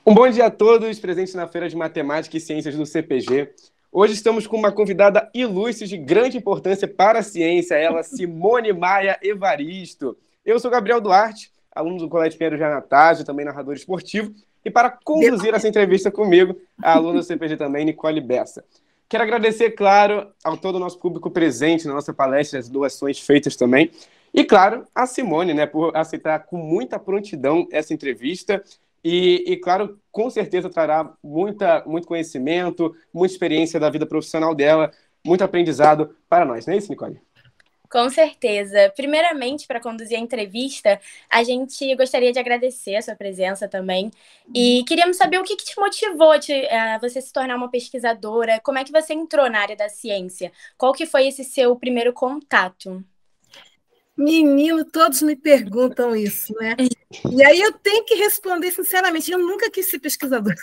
Um bom dia a todos presentes na Feira de Matemática e Ciências do CPG. Hoje estamos com uma convidada ilustre de grande importância para a ciência, ela, Simone Maia Evaristo. Eu sou Gabriel Duarte, aluno do Colégio Pinheiro de Anatácio, também narrador esportivo, e para conduzir essa entrevista comigo, a aluna do CPG também, Nicole Bessa. Quero agradecer, claro, ao todo o nosso público presente na nossa palestra, as doações feitas também, e, claro, a Simone, né, por aceitar com muita prontidão essa entrevista. E, claro, com certeza trará muito conhecimento, muita experiência da vida profissional dela, muito aprendizado para nós, não é isso, Nicole? Com certeza. Primeiramente, para conduzir a entrevista, a gente gostaria de agradecer a sua presença também. E queríamos saber o que te motivou a você se tornar uma pesquisadora, como é que você entrou na área da ciência? Qual que foi esse seu primeiro contato? Menino, todos me perguntam isso, né? E aí eu tenho que responder sinceramente, eu nunca quis ser pesquisadora.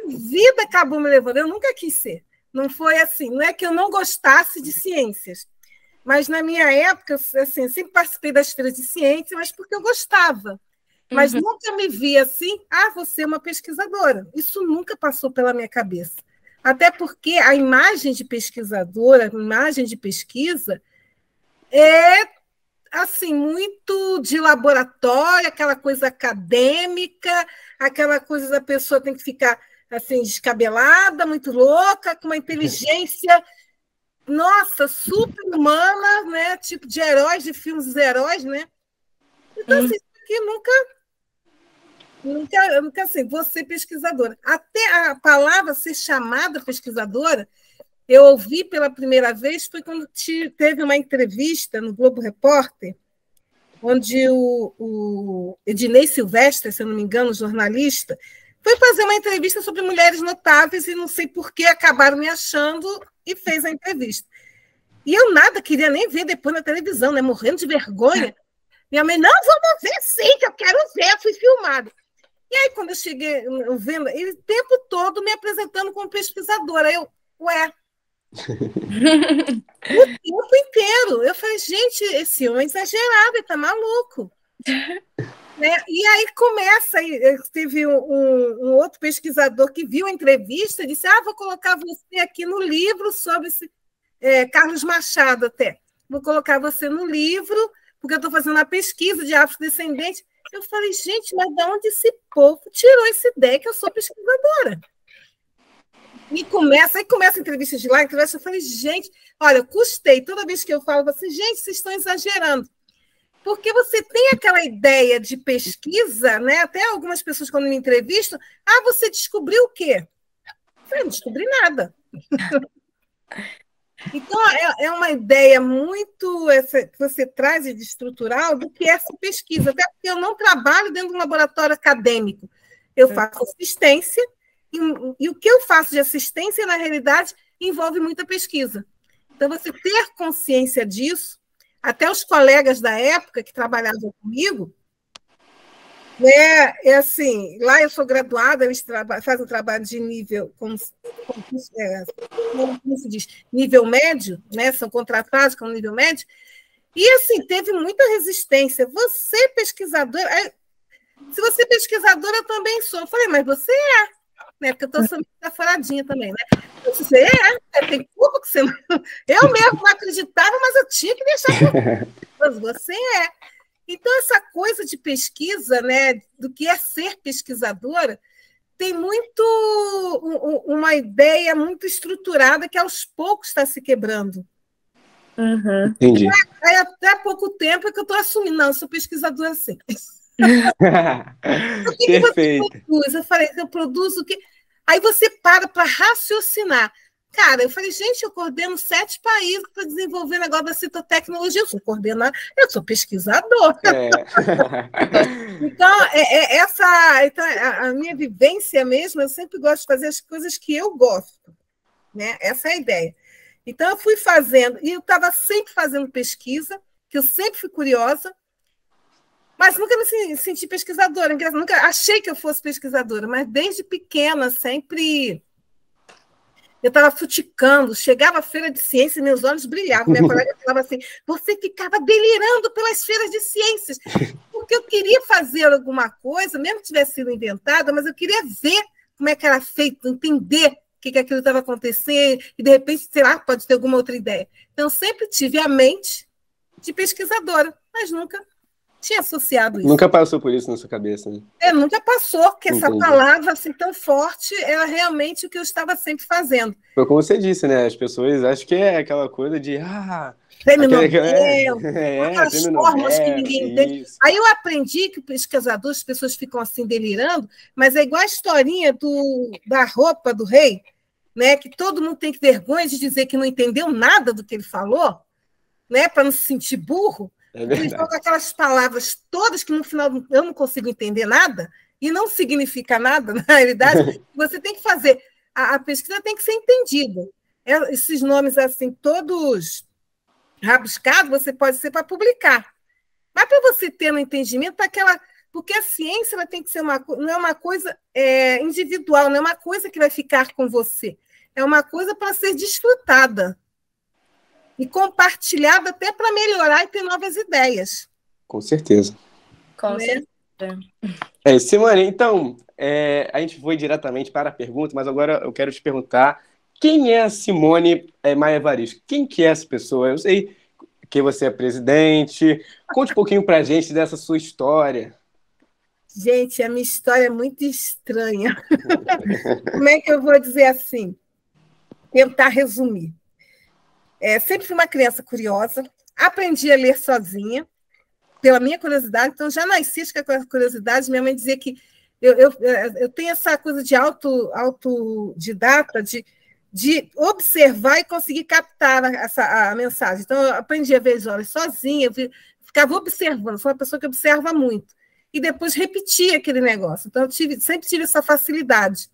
Vida acabou me levando, eu nunca quis ser. Não foi assim, não é que eu não gostasse de ciências, mas na minha época, assim, eu sempre participei das feiras de ciência, mas porque eu gostava. Mas nunca me vi assim, você é uma pesquisadora. Isso nunca passou pela minha cabeça. Até porque a imagem de pesquisadora, a imagem de pesquisa, é assim, muito de laboratório, aquela coisa acadêmica, aquela coisa da pessoa tem que ficar assim, descabelada, muito louca, com uma inteligência, nossa, super-humana, né? Tipo de heróis, de filmes dos heróis, né? Então, assim, isso aqui nunca assim, vou ser pesquisadora. Até a palavra ser chamada pesquisadora, eu ouvi pela primeira vez, foi quando teve uma entrevista no Globo Repórter, onde o Ednei Silvestre, se eu não me engano, jornalista, foi fazer uma entrevista sobre mulheres notáveis e não sei por que acabaram me achando e fez a entrevista. E eu nada queria nem ver depois na televisão, né? Morrendo de vergonha. Minha mãe, não, vamos ver sim, que eu quero ver, eu fui filmada. E aí, quando eu cheguei, vendo, ele o tempo todo me apresentando como pesquisadora. Eu, o tempo inteiro. Eu falei, gente, esse homem é exagerado, ele está maluco. Né? E aí começa, teve um outro pesquisador que viu a entrevista e disse, vou colocar você aqui no livro sobre Carlos Machado até. Vou colocar você no livro, porque eu estou fazendo uma pesquisa de afrodescendentes. Eu falei, gente, mas de onde esse povo tirou essa ideia que eu sou pesquisadora? E começa a entrevista de lá, eu falei, gente, olha, eu custei, toda vez que eu falo assim, gente, vocês estão exagerando. Porque você tem aquela ideia de pesquisa, né? Até algumas pessoas, quando me entrevistam, você descobriu o quê? Eu falei, não descobri nada. Então, é uma ideia muito que você traz de estrutural do que é essa pesquisa, até porque eu não trabalho dentro de um laboratório acadêmico. Eu faço assistência, e o que eu faço de assistência, na realidade, envolve muita pesquisa. Então, você ter consciência disso, até os colegas da época que trabalhavam comigo, né, assim, lá eu sou graduada, eles fazem um trabalho de nível, como se diz, nível médio, né, são contratados com nível médio, e assim, teve muita resistência. Você, pesquisadora, se você é pesquisadora, eu também sou. Eu falei, mas você é, né, porque eu estou desaforadinha também, né? Você tem culpa que você não... Eu mesmo não acreditava, mas eu tinha que deixar. Mas você é. Então, essa coisa de pesquisa, né, do que é ser pesquisadora, tem muito uma ideia muito estruturada que aos poucos está se quebrando. Entendi. Aí, até pouco tempo é que eu estou assumindo, não, eu sou pesquisadora assim. O que Perfeito. você produz? Eu falei, eu produzo o quê? Aí você para raciocinar. Cara, eu falei, gente, eu coordeno 7 países para desenvolver o negócio da citotecnologia. Eu sou coordenadora, eu sou pesquisadora. Então, a minha vivência mesmo, eu sempre gosto de fazer as coisas que eu gosto. Né? Essa é a ideia. Então, eu fui fazendo, e eu estava sempre fazendo pesquisa, que eu sempre fui curiosa, mas nunca me senti pesquisadora. Nunca achei que eu fosse pesquisadora, mas desde pequena, sempre... Eu estava futicando, chegava a feira de ciências e meus olhos brilhavam. Minha colega falava assim, você ficava delirando pelas feiras de ciências. Por porque eu queria fazer alguma coisa, mesmo que tivesse sido inventada, mas eu queria ver como é que era feito, entender o que aquilo estava acontecendo, e de repente, sei lá, pode ter alguma outra ideia. Então, sempre tive a mente de pesquisadora, mas nunca tinha associado isso. Nunca passou por isso na sua cabeça, né? Nunca passou, que essa Entendi. palavra assim, tão forte era realmente o que eu estava sempre fazendo. Foi como você disse, né? As pessoas acham que é aquela coisa de... Prêmio Nobel, aquelas prêmio fórmulas que Nobel, ninguém entende. isso. Aí eu aprendi que o pesquisador, as pessoas ficam assim delirando, mas é igual a historinha da roupa do rei, né? Que todo mundo tem vergonha de dizer que não entendeu nada do que ele falou, né? Para não se sentir burro. Eles vão com aquelas palavras todas que no final eu não consigo entender nada e não significa nada, na realidade. Você tem que fazer. A pesquisa tem que ser entendida. Esses nomes assim, todos rabiscados, você pode ser para publicar. Mas para você ter um entendimento, porque a ciência ela tem que ser não é uma coisa individual, não é uma coisa que vai ficar com você. É uma coisa para ser desfrutada e compartilhada até para melhorar e ter novas ideias. Com certeza. Com certeza. Simone, então, a gente foi diretamente para a pergunta, mas agora eu quero te perguntar quem é a Simone Maia Evaristo? Quem que é essa pessoa? Eu sei que você é presidente. Conte um pouquinho para a gente dessa sua história. Gente, a minha história é muito estranha. Como é que eu vou dizer assim? Tentar resumir. Sempre fui uma criança curiosa, aprendi a ler sozinha, pela minha curiosidade, então já nasci com a curiosidade. Minha mãe dizia que eu tenho essa coisa de autodidata, de observar e conseguir captar a mensagem. Então, eu aprendi a ver as horas sozinha, ficava observando, sou uma pessoa que observa muito, e depois repetia aquele negócio. Então, eu sempre tive essa facilidade.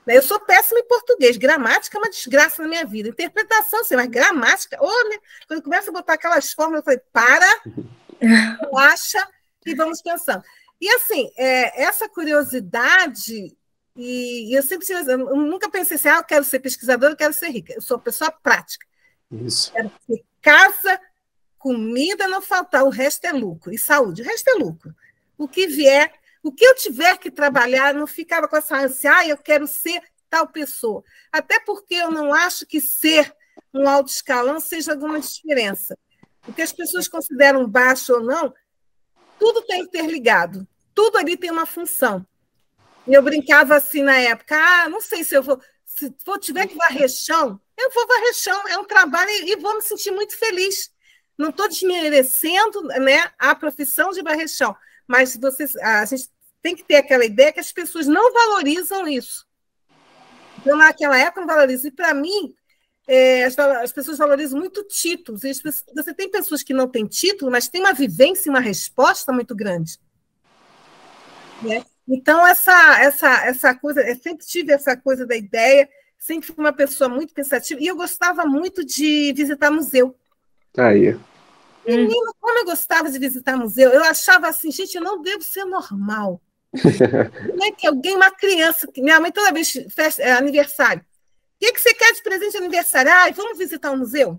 Eu sou péssima em português, gramática é uma desgraça na minha vida. Interpretação, sim, mas gramática, quando começa a botar aquelas fórmulas, eu falei, relaxa e vamos pensando. E assim, essa curiosidade, e eu sempre eu nunca pensei assim, eu quero ser pesquisadora, eu quero ser rica. Eu sou uma pessoa prática. Isso. Quero ter casa, comida, não faltar, o resto é lucro. E saúde, o resto é lucro. O que vier, o que eu tiver que trabalhar, não ficava com essa ânsia, eu quero ser tal pessoa. Até porque eu não acho que ser um alto escalão seja alguma diferença. O que as pessoas consideram baixo ou não, tudo está interligado. Tudo ali tem uma função. E eu brincava assim na época, não sei se tiver que varrer chão, eu vou varrer chão, é um trabalho e vou me sentir muito feliz. Não estou desmerecendo, né, a profissão de varrer chão, mas a gente tem que ter aquela ideia que as pessoas não valorizam isso. Então, naquela época, não valorizam. E, para mim, as pessoas valorizam muito títulos. Você tem pessoas que não têm título, mas têm uma vivência e uma resposta muito grande. Né? Então, essa coisa, eu sempre tive essa coisa da ideia, sempre fui uma pessoa muito pensativa, e eu gostava muito de visitar museu. Aí. Menina, como eu gostava de visitar museu, eu achava assim, gente, eu não devo ser normal. Como é que uma criança, minha mãe toda vez aniversário, o que você quer de presente de aniversário? Vamos visitar um museu?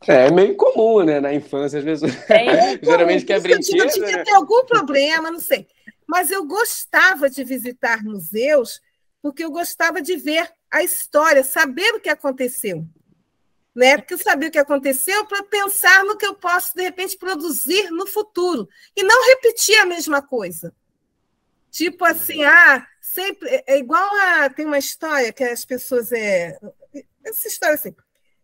É meio comum, né? Na infância, às vezes. Geralmente quer brinquedo. Eu devia ter algum problema, não sei. Mas eu gostava de visitar museus porque eu gostava de ver a história, saber o que aconteceu. Né? Porque eu sabia o que aconteceu para pensar no que eu posso, de repente, produzir no futuro. E não repetir a mesma coisa. Tipo assim, sempre... É igual tem uma história que as pessoas... Essa história assim,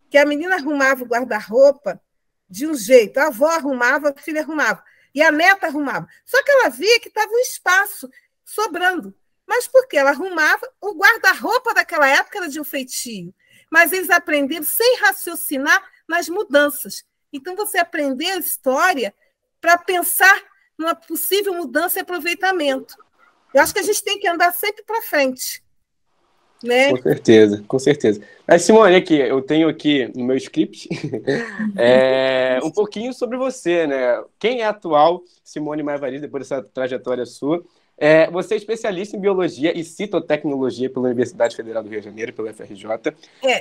que a menina arrumava o guarda-roupa de um jeito, a avó arrumava, a filha arrumava, e a neta arrumava. Só que ela via que estava um espaço sobrando. Mas por quê? Ela arrumava, o guarda-roupa daquela época era de um feitio. Mas eles aprenderam sem raciocinar nas mudanças. Então, você aprender a história para pensar numa possível mudança e aproveitamento. Eu acho que a gente tem que andar sempre para frente. Né? Com certeza, com certeza. Mas, Simone, eu tenho aqui no meu script um pouquinho sobre você, né? Quem é a atual Simone Maia Evaristo, depois dessa trajetória sua? Você é especialista em biologia e citotecnologia pela Universidade Federal do Rio de Janeiro, pela FRJ.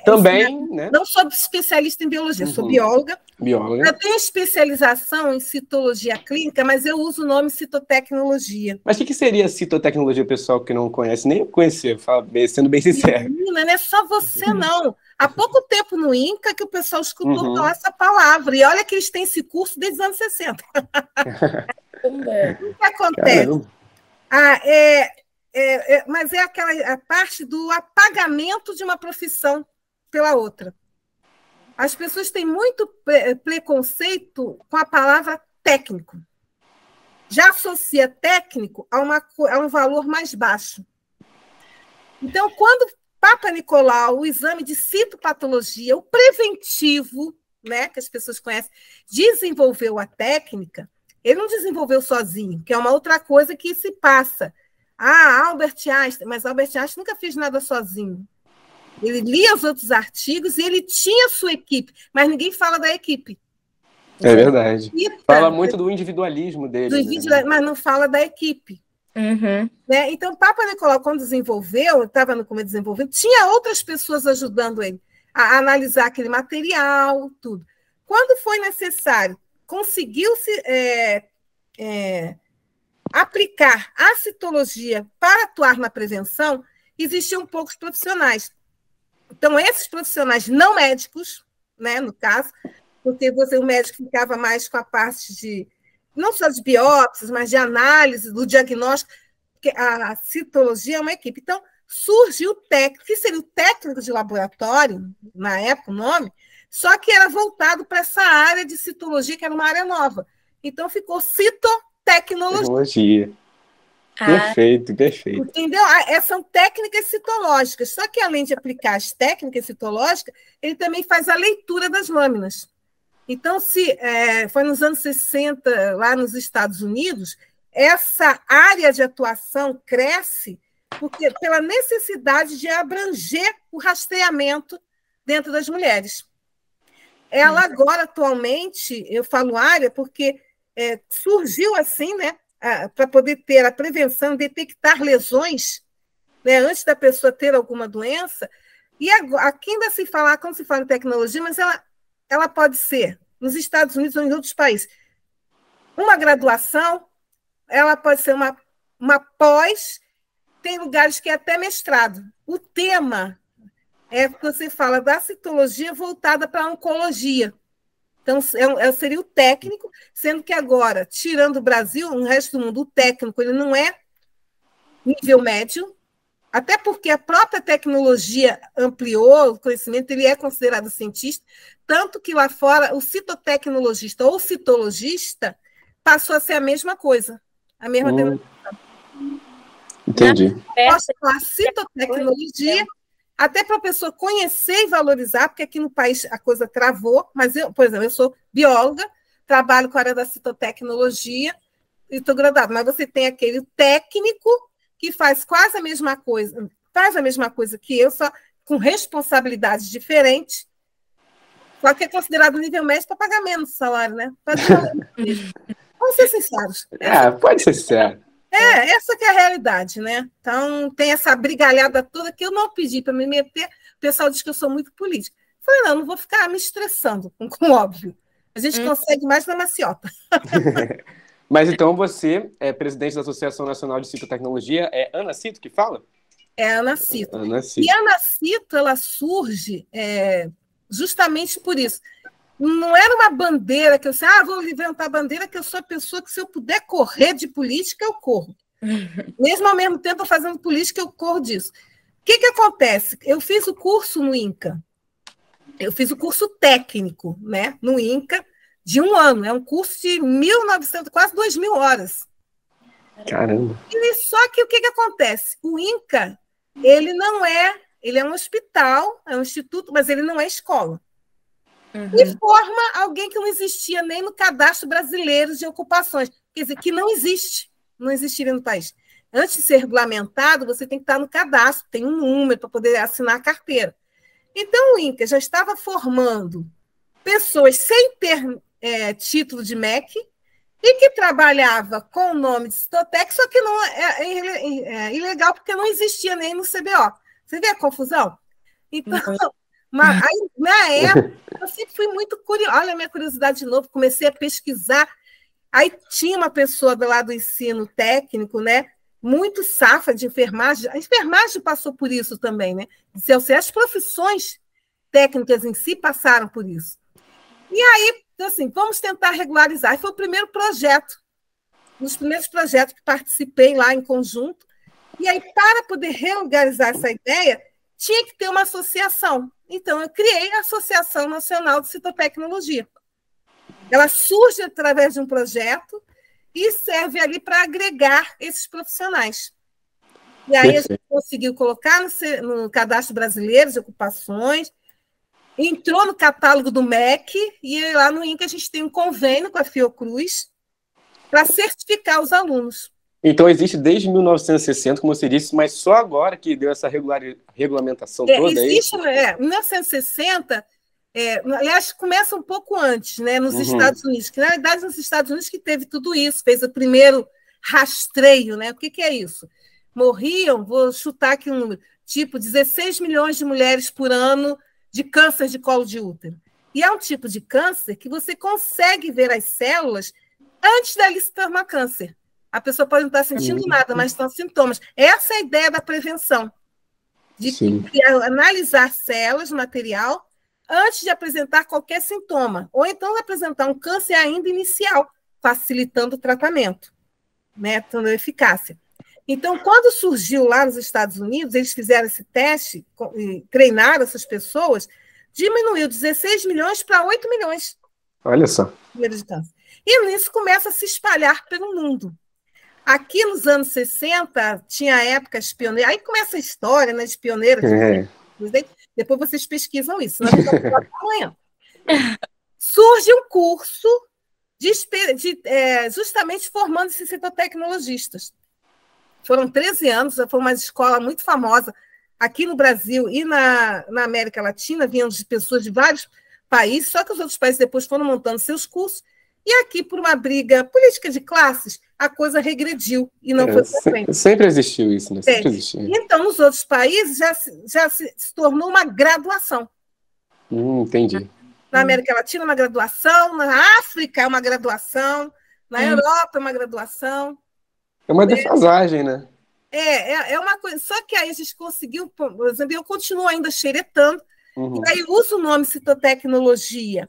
Também, né? Não sou especialista em biologia, sou bióloga. Bióloga. Eu tenho especialização em citologia clínica, mas eu uso o nome citotecnologia. Mas o que seria citotecnologia, pessoal que não conhece? Nem eu conhecer, sendo bem sincero. Menina, não é só você, não. Há pouco tempo no INCA que o pessoal escutou falar essa palavra. E olha que eles têm esse curso desde os anos 60. O que acontece? Mas é a parte do apagamento de uma profissão pela outra. As pessoas têm muito preconceito com a palavra técnico. Já associa técnico a um valor mais baixo. Então, quando Papa Nicolau, o exame de citopatologia, o preventivo, né, que as pessoas conhecem, desenvolveu a técnica, ele não desenvolveu sozinho, que é uma outra coisa que se passa. Albert Einstein, mas Albert Einstein nunca fez nada sozinho. Ele lia os outros artigos e ele tinha sua equipe, mas ninguém fala da equipe. É verdade. Fala muito do individualismo dele. Mas não fala da equipe. Né? Então, o Papa Nicolau, quando desenvolveu, estava no começo desenvolvendo, tinha outras pessoas ajudando ele a analisar aquele material, tudo. Quando foi necessário, conseguiu-se aplicar a citologia para atuar na prevenção, existiam poucos profissionais. Então, esses profissionais não médicos, né, no caso, porque o médico ficava mais com a parte de, não só de biópsias, mas de análise, do diagnóstico, porque a citologia é uma equipe. Então, surgiu o técnico, que seria o técnico de laboratório, na época o nome, só que era voltado para essa área de citologia, que era uma área nova. Então, ficou citotecnologia. Perfeito. Entendeu? São técnicas citológicas. Só que, além de aplicar as técnicas citológicas, ele também faz a leitura das lâminas. Então, foi nos anos 60, lá nos Estados Unidos, essa área de atuação cresce pela necessidade de abranger o rastreamento dentro das mulheres. Ela agora, atualmente, eu falo área porque surgiu assim, né, para poder ter a prevenção, detectar lesões, né, antes da pessoa ter alguma doença. E aqui ainda quando se fala em tecnologia, mas ela pode ser, nos Estados Unidos ou em outros países, uma graduação, ela pode ser uma pós, tem lugares que é até mestrado. O tema que você fala da citologia voltada para a oncologia. Então, seria o técnico, sendo que agora, tirando o Brasil, no resto do mundo, o técnico ele não é nível médio, até porque a própria tecnologia ampliou o conhecimento, ele é considerado cientista, tanto que lá fora o citotecnologista ou citologista passou a ser a mesma coisa, a mesma denominação. Entendi. Posso falar citotecnologia, até para a pessoa conhecer e valorizar, porque aqui no país a coisa travou, mas por exemplo, eu sou bióloga, trabalho com a área da citotecnologia e estou graduada, mas você tem aquele técnico que faz quase a mesma coisa, que eu, só com responsabilidades diferentes, só que é considerado nível médio para pagar menos salário, né? Vamos ser sinceros. Pode ser sincero. Essa que é a realidade, né? Então, tem essa brigalhada toda que eu não pedi para me meter. O pessoal diz que eu sou muito política. Falei, não vou ficar me estressando, com óbvio. A gente consegue mais na maciota. Mas então você é presidente da Associação Nacional de Citotecnologia, é Ana Cito que fala? É a Ana Cito. E a Ana Cito, ela surge justamente por isso. Não era uma bandeira que eu sei, vou levantar a bandeira que eu sou a pessoa que se eu puder correr de política, eu corro. Mesmo ao mesmo tempo fazendo política, eu corro disso. O que acontece? Eu fiz o curso no INCA. Eu fiz o curso técnico, né, no INCA, de 1 ano. É um curso de 1.900, quase 2.000 horas. Caramba! Só que o que acontece? O INCA, ele é um hospital, é um instituto, mas ele não é escola. E forma alguém que não existia nem no cadastro brasileiro de ocupações, quer dizer, que não existiria no país. Antes de ser regulamentado, você tem que estar no cadastro, tem um número para poder assinar a carteira. Então, o INCA já estava formando pessoas sem ter título de MEC e que trabalhava com o nome de Citotec, só que não é ilegal, porque não existia nem no CBO. Você vê a confusão? Então, mas, aí, na época, eu sempre fui muito curiosa. Olha a minha curiosidade de novo, comecei a pesquisar. Aí tinha uma pessoa lá do ensino técnico, né? Muito safa de enfermagem. A enfermagem passou por isso também, né? As profissões técnicas em si passaram por isso. E aí, assim, vamos tentar regularizar. E foi o primeiro projeto, um dos primeiros projetos que participei lá em conjunto. E aí, para poder regularizar essa ideia, tinha que ter uma associação. Então, eu criei a Associação Nacional de Citotecnologia. Ela surge através de um projeto e serve ali para agregar esses profissionais. E aí a gente conseguiu colocar no Cadastro Brasileiro de Ocupações, entrou no catálogo do MEC, e lá no INCA a gente tem um convênio com a Fiocruz para certificar os alunos. Então existe desde 1960, como você disse, mas só agora que deu essa regulamentação toda? Existe, em 1960... aliás, começa um pouco antes, né, nos Estados Unidos, que na verdade nos Estados Unidos que teve tudo isso, fez o primeiro rastreio, né? O que é isso? Morriam, vou chutar aqui um número, tipo 16 milhões de mulheres por ano de câncer de colo de útero. E é um tipo de câncer que você consegue ver as células antes dali se tornar câncer. A pessoa pode não estar sentindo nada, mas estão sintomas. Essa é a ideia da prevenção, de analisar células, material, antes de apresentar qualquer sintoma, ou então apresentar um câncer ainda inicial, facilitando o tratamento, né, dando eficácia. Então, quando surgiu lá nos Estados Unidos, eles fizeram esse teste, treinaram essas pessoas, diminuiu 16 milhões para 8 milhões. Olha só. De câncer. E nisso começa a se espalhar pelo mundo. Aqui nos anos 60, tinha épocas pioneiras, aí começa a história, né, de pioneiros, depois vocês pesquisam isso, nós vamos falar amanhã. Surge um curso justamente formando esses citotecnologistas. Foram 13 anos, foi uma escola muito famosa aqui no Brasil e na América Latina, vinham de pessoas de vários países, só que os outros países depois foram montando seus cursos, e aqui, por uma briga política de classes, a coisa regrediu e não foi para frente. Sempre existiu isso, né? Sempre existiu. Então, nos outros países, já se tornou uma graduação. Entendi. Na América Latina, uma graduação, na África, uma graduação, na Europa, uma graduação. É uma defasagem, né? É uma coisa. Só que aí a gente conseguiu, por exemplo, eu continuo ainda xeretando, e aí uso o nome citotecnologia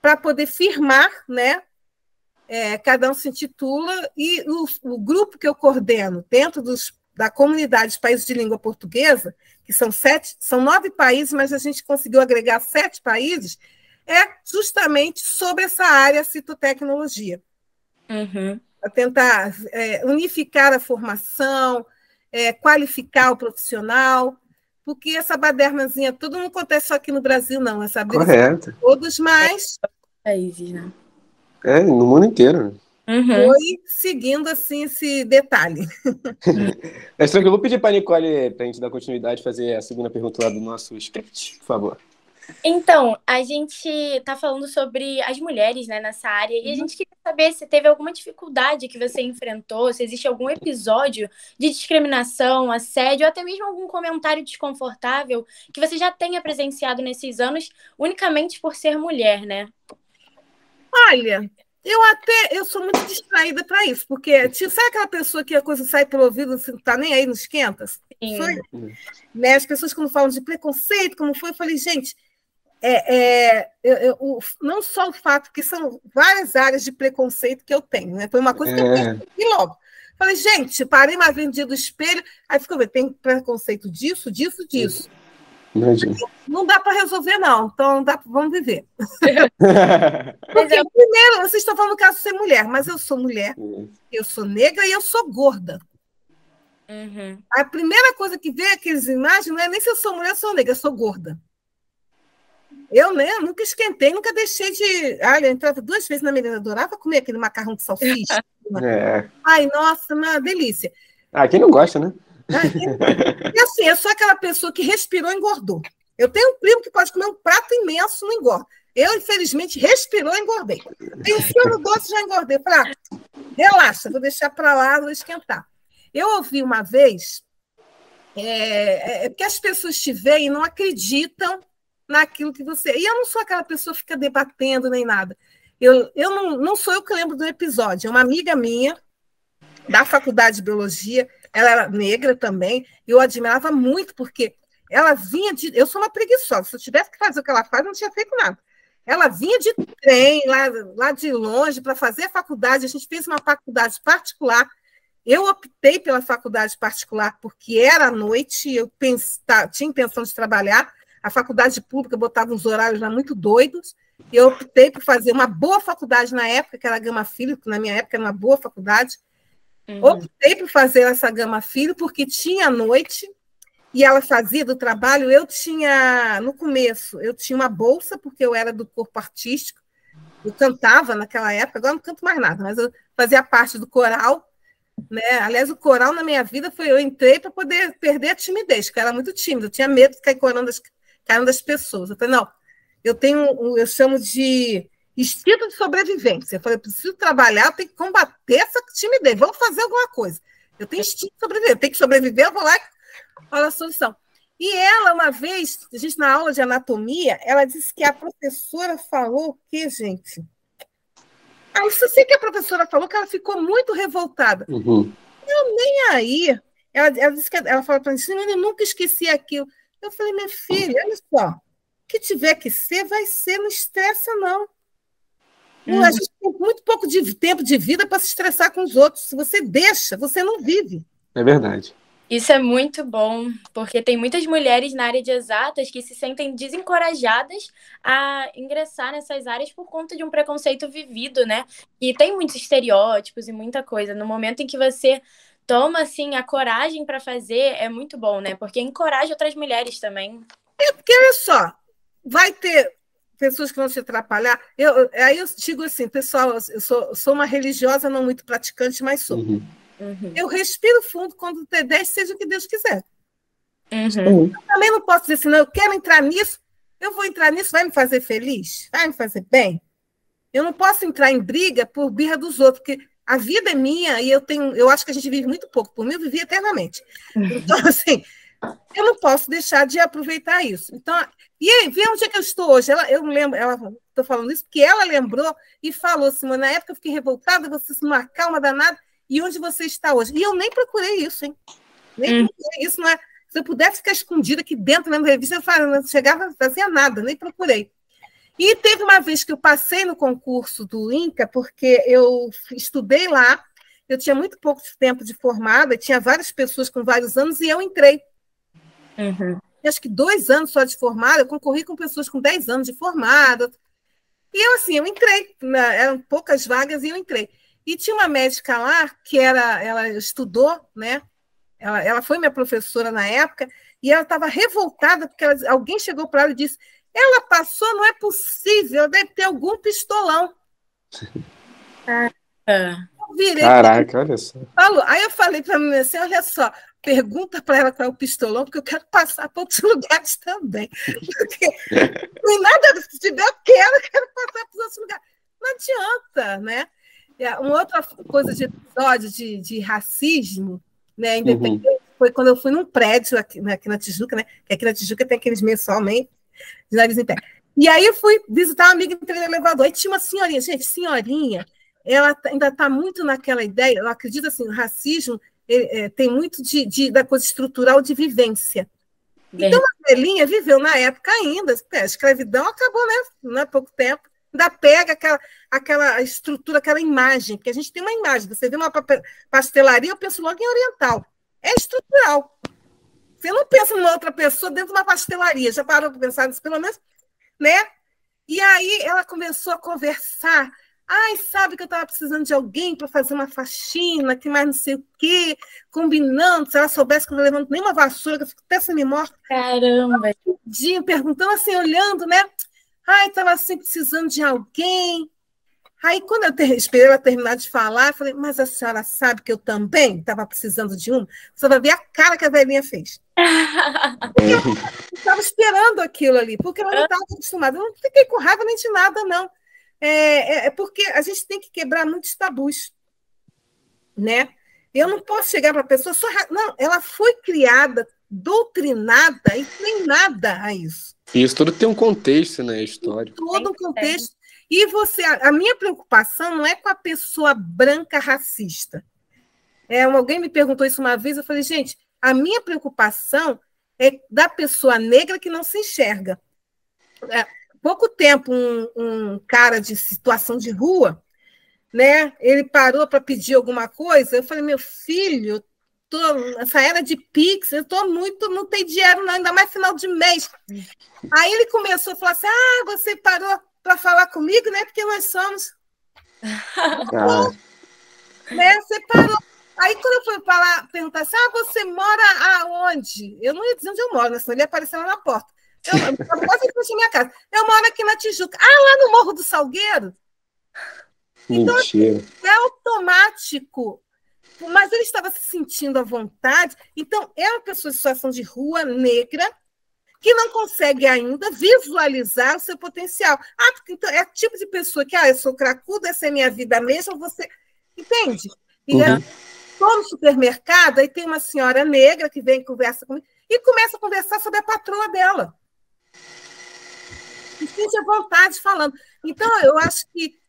para poder firmar, né? Cada um se intitula, e o grupo que eu coordeno dentro da comunidade de países de língua portuguesa, que são 9 países, mas a gente conseguiu agregar 7 países, é justamente sobre essa área citotecnologia. Para tentar unificar a formação, qualificar o profissional, porque essa badernazinha toda não acontece só aqui no Brasil, não. Essa correto. Todos, mas... países, né? No mundo inteiro. Foi seguindo assim esse detalhe. Mas tranquilo, eu vou pedir para a Nicole, para a gente dar continuidade, fazer a segunda pergunta lá do nosso script, por favor. Então, a gente está falando sobre as mulheres, né, nessa área, e a gente queria saber se teve alguma dificuldade que você enfrentou, se existe algum episódio de discriminação, assédio, ou até mesmo algum comentário desconfortável que você já tenha presenciado nesses anos, unicamente por ser mulher, né? Olha, eu sou muito distraída para isso, porque sabe aquela pessoa que a coisa sai pelo ouvido, não está nem aí, não esquenta? Sim. Né, as pessoas quando falam de preconceito, como foi, eu falei, gente, não só o fato que são várias áreas de preconceito que eu tenho, né? Foi uma coisa que eu percebi logo. Falei, gente, parei uma vez no dia do espelho, aí ficou vendo, tem preconceito disso. Imagina. Não dá para resolver, não. Então, vamos viver. Porque, primeiro, vocês estão falando no caso de ser mulher, mas eu sou mulher, eu sou negra e eu sou gorda. A primeira coisa que vê aqueles imagens não é nem se eu sou mulher ou sou negra, eu sou gorda. Eu nunca esquentei, nunca deixei de... eu entrava 2 vezes na merenda, adorava comer aquele macarrão de salsicha. Ai, nossa, uma delícia. Quem não gosta, né? E assim, eu sou aquela pessoa que respirou e engordou. Eu tenho um primo que pode comer um prato imenso, não engorda. Eu, infelizmente, respirou e engordei. Pensei no doce, já engordei. Falei, relaxa, vou deixar para lá, vou esquentar. Eu ouvi uma vez que as pessoas te veem e não acreditam naquilo que você... E eu não sou aquela pessoa que fica debatendo nem nada. Eu não sou eu que lembro do episódio. É uma amiga minha, da faculdade de biologia, ela era negra também, e eu admirava muito, porque ela vinha de... Eu sou uma preguiçosa, se eu tivesse que fazer o que ela faz, eu não tinha feito nada. Ela vinha de trem, lá de longe, para fazer a faculdade. A gente fez uma faculdade particular. Eu optei pela faculdade particular porque era à noite, eu tinha intenção de trabalhar. A faculdade pública botava uns horários lá muito doidos. Eu optei por fazer uma boa faculdade na época, que era a Gama Filho, que na minha época era uma boa faculdade. Optei por fazer essa Gama Filho porque tinha à noite, e ela fazia do trabalho. No começo, eu tinha uma bolsa, porque eu era do corpo artístico, eu cantava naquela época, agora não canto mais nada, mas eu fazia parte do coral, né? Aliás, o coral na minha vida eu entrei para poder perder a timidez, porque eu era muito tímida, eu tinha medo de cair corando das pessoas. Eu falei, não, eu chamo de instinto de sobrevivência. Eu falei, eu preciso trabalhar, eu tenho que combater essa timidez, vamos fazer alguma coisa. Eu tenho instinto de sobreviver, eu tenho que sobreviver, eu vou lá. Olha a solução. E ela, uma vez, a gente na aula de anatomia, ela disse que a professora falou o quê, gente? Eu sei que a professora falou que ela ficou muito revoltada. Eu nem aí. Ela disse que ela falou para mim, eu nunca esqueci aquilo. Eu falei, minha filha, olha só, o que tiver que ser, vai ser, não estressa, não. A gente tem muito pouco de tempo de vida para se estressar com os outros. Se você deixa, você não vive. É verdade. Isso é muito bom, porque tem muitas mulheres na área de exatas que se sentem desencorajadas a ingressar nessas áreas por conta de um preconceito vivido, né? E tem muitos estereótipos e muita coisa. No momento em que você toma, assim, a coragem para fazer, é muito bom, né? Porque encoraja outras mulheres também. Porque, olha só, vai ter pessoas que vão te atrapalhar. Aí eu digo assim, pessoal, eu sou uma religiosa não muito praticante, mas sou. Eu respiro fundo quando der 10, seja o que Deus quiser. Eu também não posso dizer assim, não, eu quero entrar nisso, eu vou entrar nisso, vai me fazer feliz? Vai me fazer bem? Eu não posso entrar em briga por birra dos outros, porque a vida é minha e eu acho que a gente vive muito pouco. Por mim, eu vivi eternamente. Então, assim, eu não posso deixar de aproveitar isso. Então, e aí, vê onde é que eu estou hoje. Eu lembro, estou falando isso porque ela lembrou e falou assim, na época eu fiquei revoltada, você se marcar uma danada. E onde você está hoje? E eu nem procurei isso, hein? Nem procurei isso, não é? Se eu pudesse ficar escondida aqui dentro da revista, eu não chegava, não fazia nada, nem procurei. E teve uma vez que eu passei no concurso do INCA, porque eu estudei lá, eu tinha muito pouco tempo de formada, tinha várias pessoas com vários anos, e eu entrei. Acho que 2 anos só de formada, eu concorri com pessoas com 10 anos de formada. E eu entrei, eram poucas vagas e eu entrei. E tinha uma médica lá que ela estudou, né? Ela foi minha professora na época, e ela estava revoltada porque alguém chegou para ela e disse: ela passou, não é possível, deve ter algum pistolão. Caraca, olha só. Aí eu falei para mim assim: olha só, pergunta para ela qual é o pistolão, porque eu quero passar para outros lugares também. Porque não nada, se tiver, eu quero passar para os outros lugares. Não adianta, né? Uma outra coisa de episódio de racismo, né, independente, foi quando eu fui num prédio aqui na Tijuca, né? Que aqui na Tijuca tem aqueles mensalmente de nariz em pé. E aí eu fui visitar uma amiga que no elevador, e tinha uma senhorinha, gente, senhorinha, ela ainda está muito naquela ideia, ela acredita assim, o racismo tem muito da coisa estrutural de vivência. Então, a velhinha viveu na época ainda, a escravidão acabou, né? Não há pouco tempo. Ainda pega aquela estrutura, aquela imagem, porque a gente tem uma imagem. Você vê uma pastelaria, eu penso logo em oriental. É estrutural. Você não pensa numa outra pessoa dentro de uma pastelaria. Já parou para pensar nisso, pelo menos? Né? E aí ela começou a conversar. Ai, sabe que eu estava precisando de alguém para fazer uma faxina, que mais não sei o quê, combinando. Se ela soubesse que eu não levanto nenhuma vassoura, que eu fico até semi-morta. Caramba! Perguntando assim, olhando, né? Ai, estava assim precisando de alguém. Aí, quando eu esperei ela terminar de falar, eu falei, mas a senhora sabe que eu também estava precisando de uma? Você vai ver a cara que a velhinha fez. Eu estava esperando aquilo ali, porque ela não estava acostumada. Eu não fiquei com raiva nem de nada, não. É porque a gente tem que quebrar muitos tabus, né? Eu não posso chegar para a pessoa só... Não, ela foi criada, doutrinada e treinada a isso. Isso tudo tem um contexto, né, histórico. Todo um contexto. E a minha preocupação não é com a pessoa branca racista. Alguém me perguntou isso uma vez, eu falei, gente, a minha preocupação é da pessoa negra que não se enxerga. Pouco tempo, um cara de situação de rua, né, ele parou para pedir alguma coisa, eu falei, meu filho, essa era de Pix, eu não tenho dinheiro não, ainda mais final de mês. Aí ele começou a falar assim, você parou para falar comigo, né? Porque nós somos. Né? Você parou. Aí, quando eu fui perguntar assim, você mora aonde? Eu não ia dizer onde eu moro, né? Senão ele ia aparecer lá na porta. Eu quase frente à minha casa. Eu moro aqui na Tijuca. Lá no Morro do Salgueiro. Então, mentira. É automático. Mas ele estava se sentindo à vontade. Então, é uma pessoa em situação de rua, negra, que não consegue ainda visualizar o seu potencial. Então é o tipo de pessoa que, eu sou cracuda, essa é minha vida mesmo, você... Entende? E estou no supermercado, aí tem uma senhora negra que vem e conversa comigo, e começa a conversar sobre a patroa dela. E sente à vontade falando. Então, eu acho que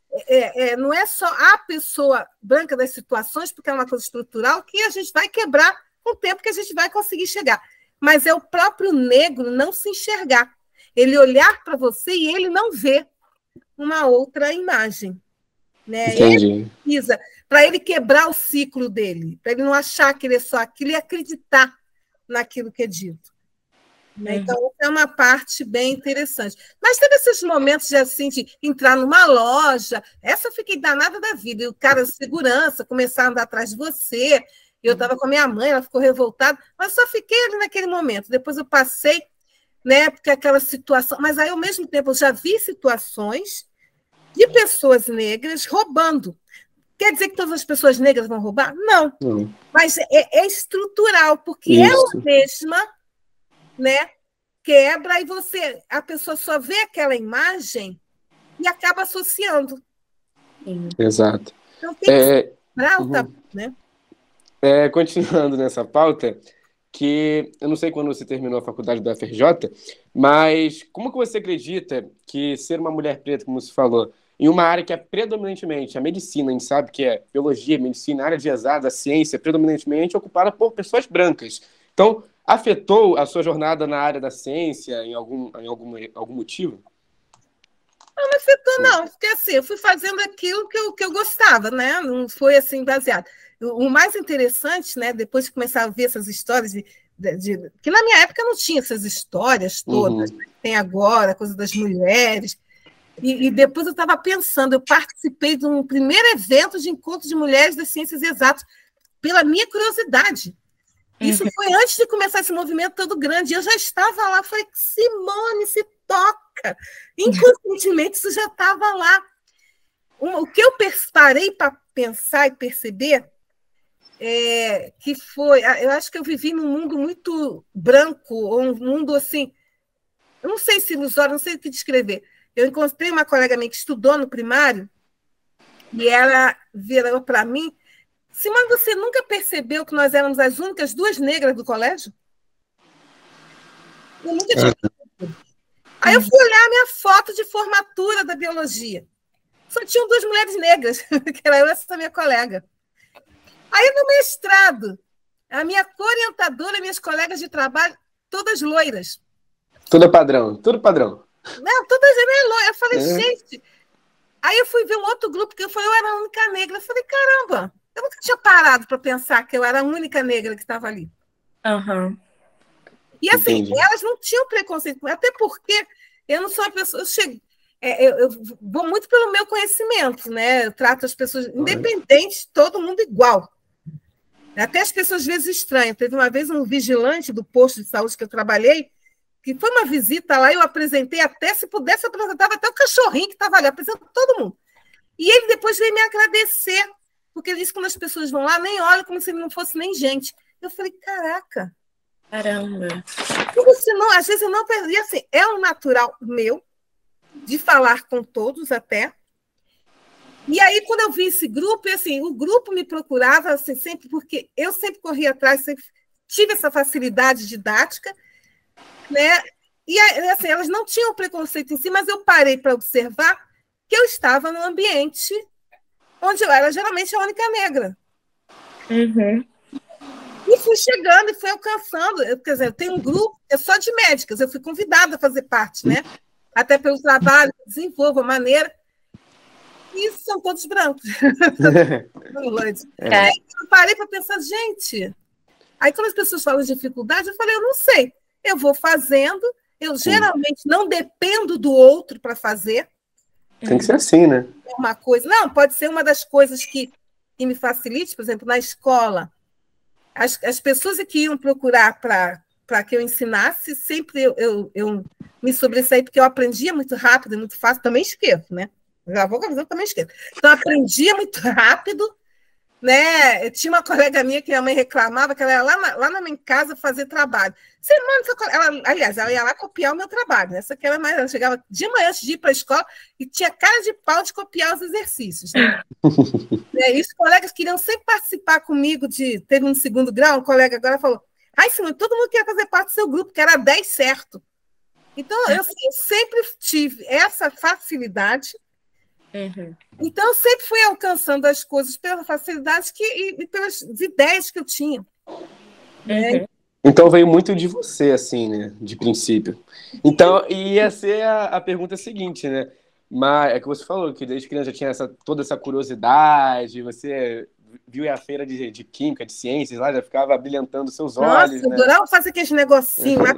não é só a pessoa branca das situações, porque é uma coisa estrutural, que a gente vai quebrar com o tempo que a gente vai conseguir chegar. Mas é o próprio negro não se enxergar. Ele olhar para você e ele não ver uma outra imagem. Né? Entendi. Ele precisa, para ele quebrar o ciclo dele, para ele não achar que ele é só aquilo e acreditar naquilo que é dito. Então, é uma parte bem interessante. Mas teve esses momentos de entrar numa loja, essa eu fiquei danada da vida, e o cara de segurança começar a andar atrás de você. Eu estava com a minha mãe, ela ficou revoltada, mas só fiquei ali naquele momento. Depois eu passei, né, porque aquela situação... Mas aí, ao mesmo tempo, eu já vi situações de pessoas negras roubando. Quer dizer que todas as pessoas negras vão roubar? Não. Mas é estrutural, porque ela mesma, né, quebra e a pessoa só vê aquela imagem e acaba associando. Exato. Então, tem que quebrar o tabu, né? Continuando nessa pauta, que eu não sei quando você terminou a faculdade da UFRJ, mas como que você acredita que ser uma mulher preta, como você falou, em uma área que é predominantemente a medicina, a gente sabe que é biologia, medicina, área de exatas, ciência, predominantemente ocupada por pessoas brancas. Então, afetou a sua jornada na área da ciência em algum motivo? Não afetou, não, porque assim, eu fui fazendo aquilo que eu gostava, né? Não foi assim baseado. O mais interessante, né, depois de começar a ver essas histórias, que na minha época não tinha essas histórias todas, que tem agora, coisa das mulheres. E depois eu estava pensando, eu participei de um primeiro evento de encontro de mulheres das ciências exatas, pela minha curiosidade. Isso foi antes de começar esse movimento todo grande. Eu já estava lá, falei, Simone, se toca. Inconscientemente, isso já estava lá. O que eu parei para pensar e perceber que foi... Eu acho que eu vivi num mundo muito branco, ou um mundo assim... Eu não sei se ilusório, não sei o que descrever. Eu encontrei uma colega minha que estudou no primário e ela virou para mim: Simone, você nunca percebeu que nós éramos as únicas duas negras do colégio? Eu nunca tinha percebido. Aí eu fui olhar a minha foto de formatura da biologia. Só tinham duas mulheres negras, que era eu e essa minha colega. Aí no mestrado, a minha orientadora, minhas colegas de trabalho, todas loiras. Tudo padrão, tudo padrão. Não, todas eram loiras. Eu falei, gente... Aí eu fui ver um outro grupo que eu falei, eu era a única negra. Eu falei, caramba, eu nunca tinha parado para pensar que eu era a única negra que estava ali. E assim, Entendi. Elas não tinham preconceito, até porque eu não sou uma pessoa... Eu vou muito pelo meu conhecimento, né? Eu trato as pessoas independentes, todo mundo igual. Até as pessoas às vezes estranham. Teve uma vez um vigilante do posto de saúde que eu trabalhei, que foi uma visita lá, eu apresentei até, se pudesse, eu apresentava até o cachorrinho que estava ali, apresentava todo mundo. E ele depois veio me agradecer, porque ele disse que quando as pessoas vão lá, nem olham como se ele não fosse nem gente. Eu falei, caraca. Caramba. Às vezes eu não perdi. Assim, é um natural meu, de falar com todos até. E aí, quando eu vi esse grupo, assim, o grupo me procurava assim, sempre, porque eu sempre corri atrás, sempre tive essa facilidade didática, né? E assim, elas não tinham preconceito em si, mas eu parei para observar que eu estava num ambiente onde eu era geralmente a única negra. Uhum. E fui chegando e fui alcançando. Quer dizer, eu tenho um grupo só de médicas, eu fui convidada a fazer parte, né? Até pelo trabalho, desenvolvo a maneira. E são todos brancos. Aí eu parei para pensar, gente. Aí, quando as pessoas falam de dificuldade, eu falei, eu não sei. Eu vou fazendo, eu geralmente não dependo do outro para fazer. Tem que ser assim, né? Uma coisa. Não, pode ser uma das coisas que me facilite, por exemplo, na escola. As pessoas que iam procurar para que eu ensinasse, sempre eu me sobressaí, porque eu aprendia muito rápido e muito fácil, também esqueço, né? Já vou avisando, também esqueço. Então, eu aprendia muito rápido, né? Eu tinha uma colega minha que a mãe reclamava que ela ia lá na minha casa fazer trabalho. Aliás, ela ia lá copiar o meu trabalho, né? Só que ela chegava de manhã antes de ir para a escola e tinha cara de pau de copiar os exercícios. Né? E os colegas queriam sempre participar comigo. Teve um segundo grau, um colega agora falou: ai, Simone, todo mundo quer fazer parte do seu grupo, que era 10 certo. Então, eu sempre tive essa facilidade. Uhum. Então, eu sempre fui alcançando as coisas pela facilidade e pelas ideias que eu tinha. Uhum. Então, veio muito de você, assim, né? De princípio. Então, ia ser a pergunta seguinte, né? Mas é que você falou que desde criança já tinha toda essa curiosidade, você viu a feira de química, de ciências lá, já ficava brilhantando seus olhos. Nossa, eu adorava fazer aqueles negocinhos lá,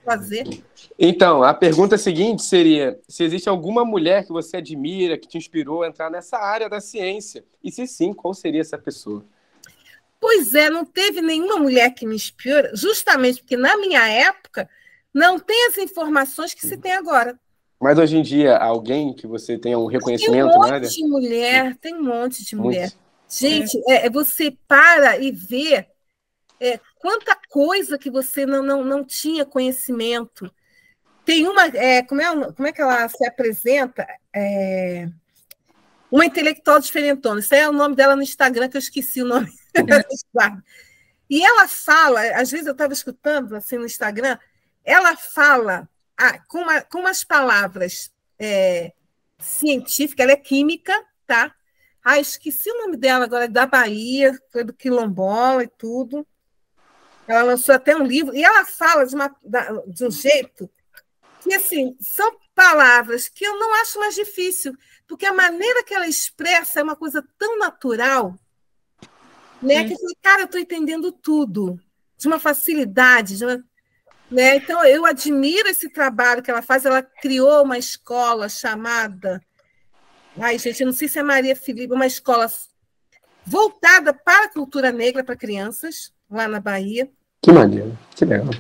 fazer. Então, a pergunta seguinte seria: se existe alguma mulher que você admira, que te inspirou a entrar nessa área da ciência? E se sim, qual seria essa pessoa? Pois é, não teve nenhuma mulher que me inspirou, justamente porque na minha época não tem as informações que se tem agora. Mas hoje em dia, alguém que você tenha um reconhecimento tem um na área? monte de mulher, tem um monte de mulher. Muito. Gente, você para e vê quanta coisa que você não tinha conhecimento. Tem uma, como é que ela se apresenta? Uma intelectual diferentona. Isso é o nome dela no Instagram, que eu esqueci o nome. E ela fala, às vezes eu estava escutando assim no Instagram, ela fala com umas palavras científicas, ela é química, tá? Esqueci o nome dela agora, é da Bahia, foi do Quilombola e tudo. Ela lançou até um livro, e ela fala de um jeito que, assim, são palavras que eu não acho mais difícil, porque a maneira que ela expressa é uma coisa tão natural, né? Que eu falei, cara, eu estou entendendo tudo, de uma facilidade, né? Então, eu admiro esse trabalho que ela faz. Ela criou uma escola chamada... Ai, gente, eu não sei se é Maria Filipe, uma escola voltada para a cultura negra para crianças, lá na Bahia. Que maneiro, que legal.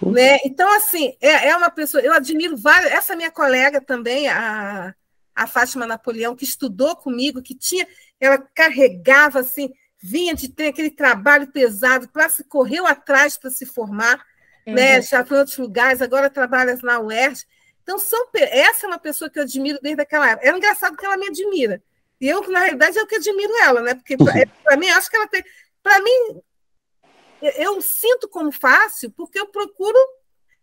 Né? Então, assim, é uma pessoa... Eu admiro várias... Essa minha colega também, a Fátima Napoleão, que estudou comigo, que tinha... Ela carregava, assim, vinha de ter aquele trabalho pesado, correu atrás para se formar, né? Já foi em outros lugares, agora trabalha na UERJ. Então, essa é uma pessoa que eu admiro desde aquela época. É engraçado que ela me admira. E eu, na realidade, é o que admiro ela, né? Porque, para mim, acho que ela tem... Para mim, eu sinto como fácil porque eu procuro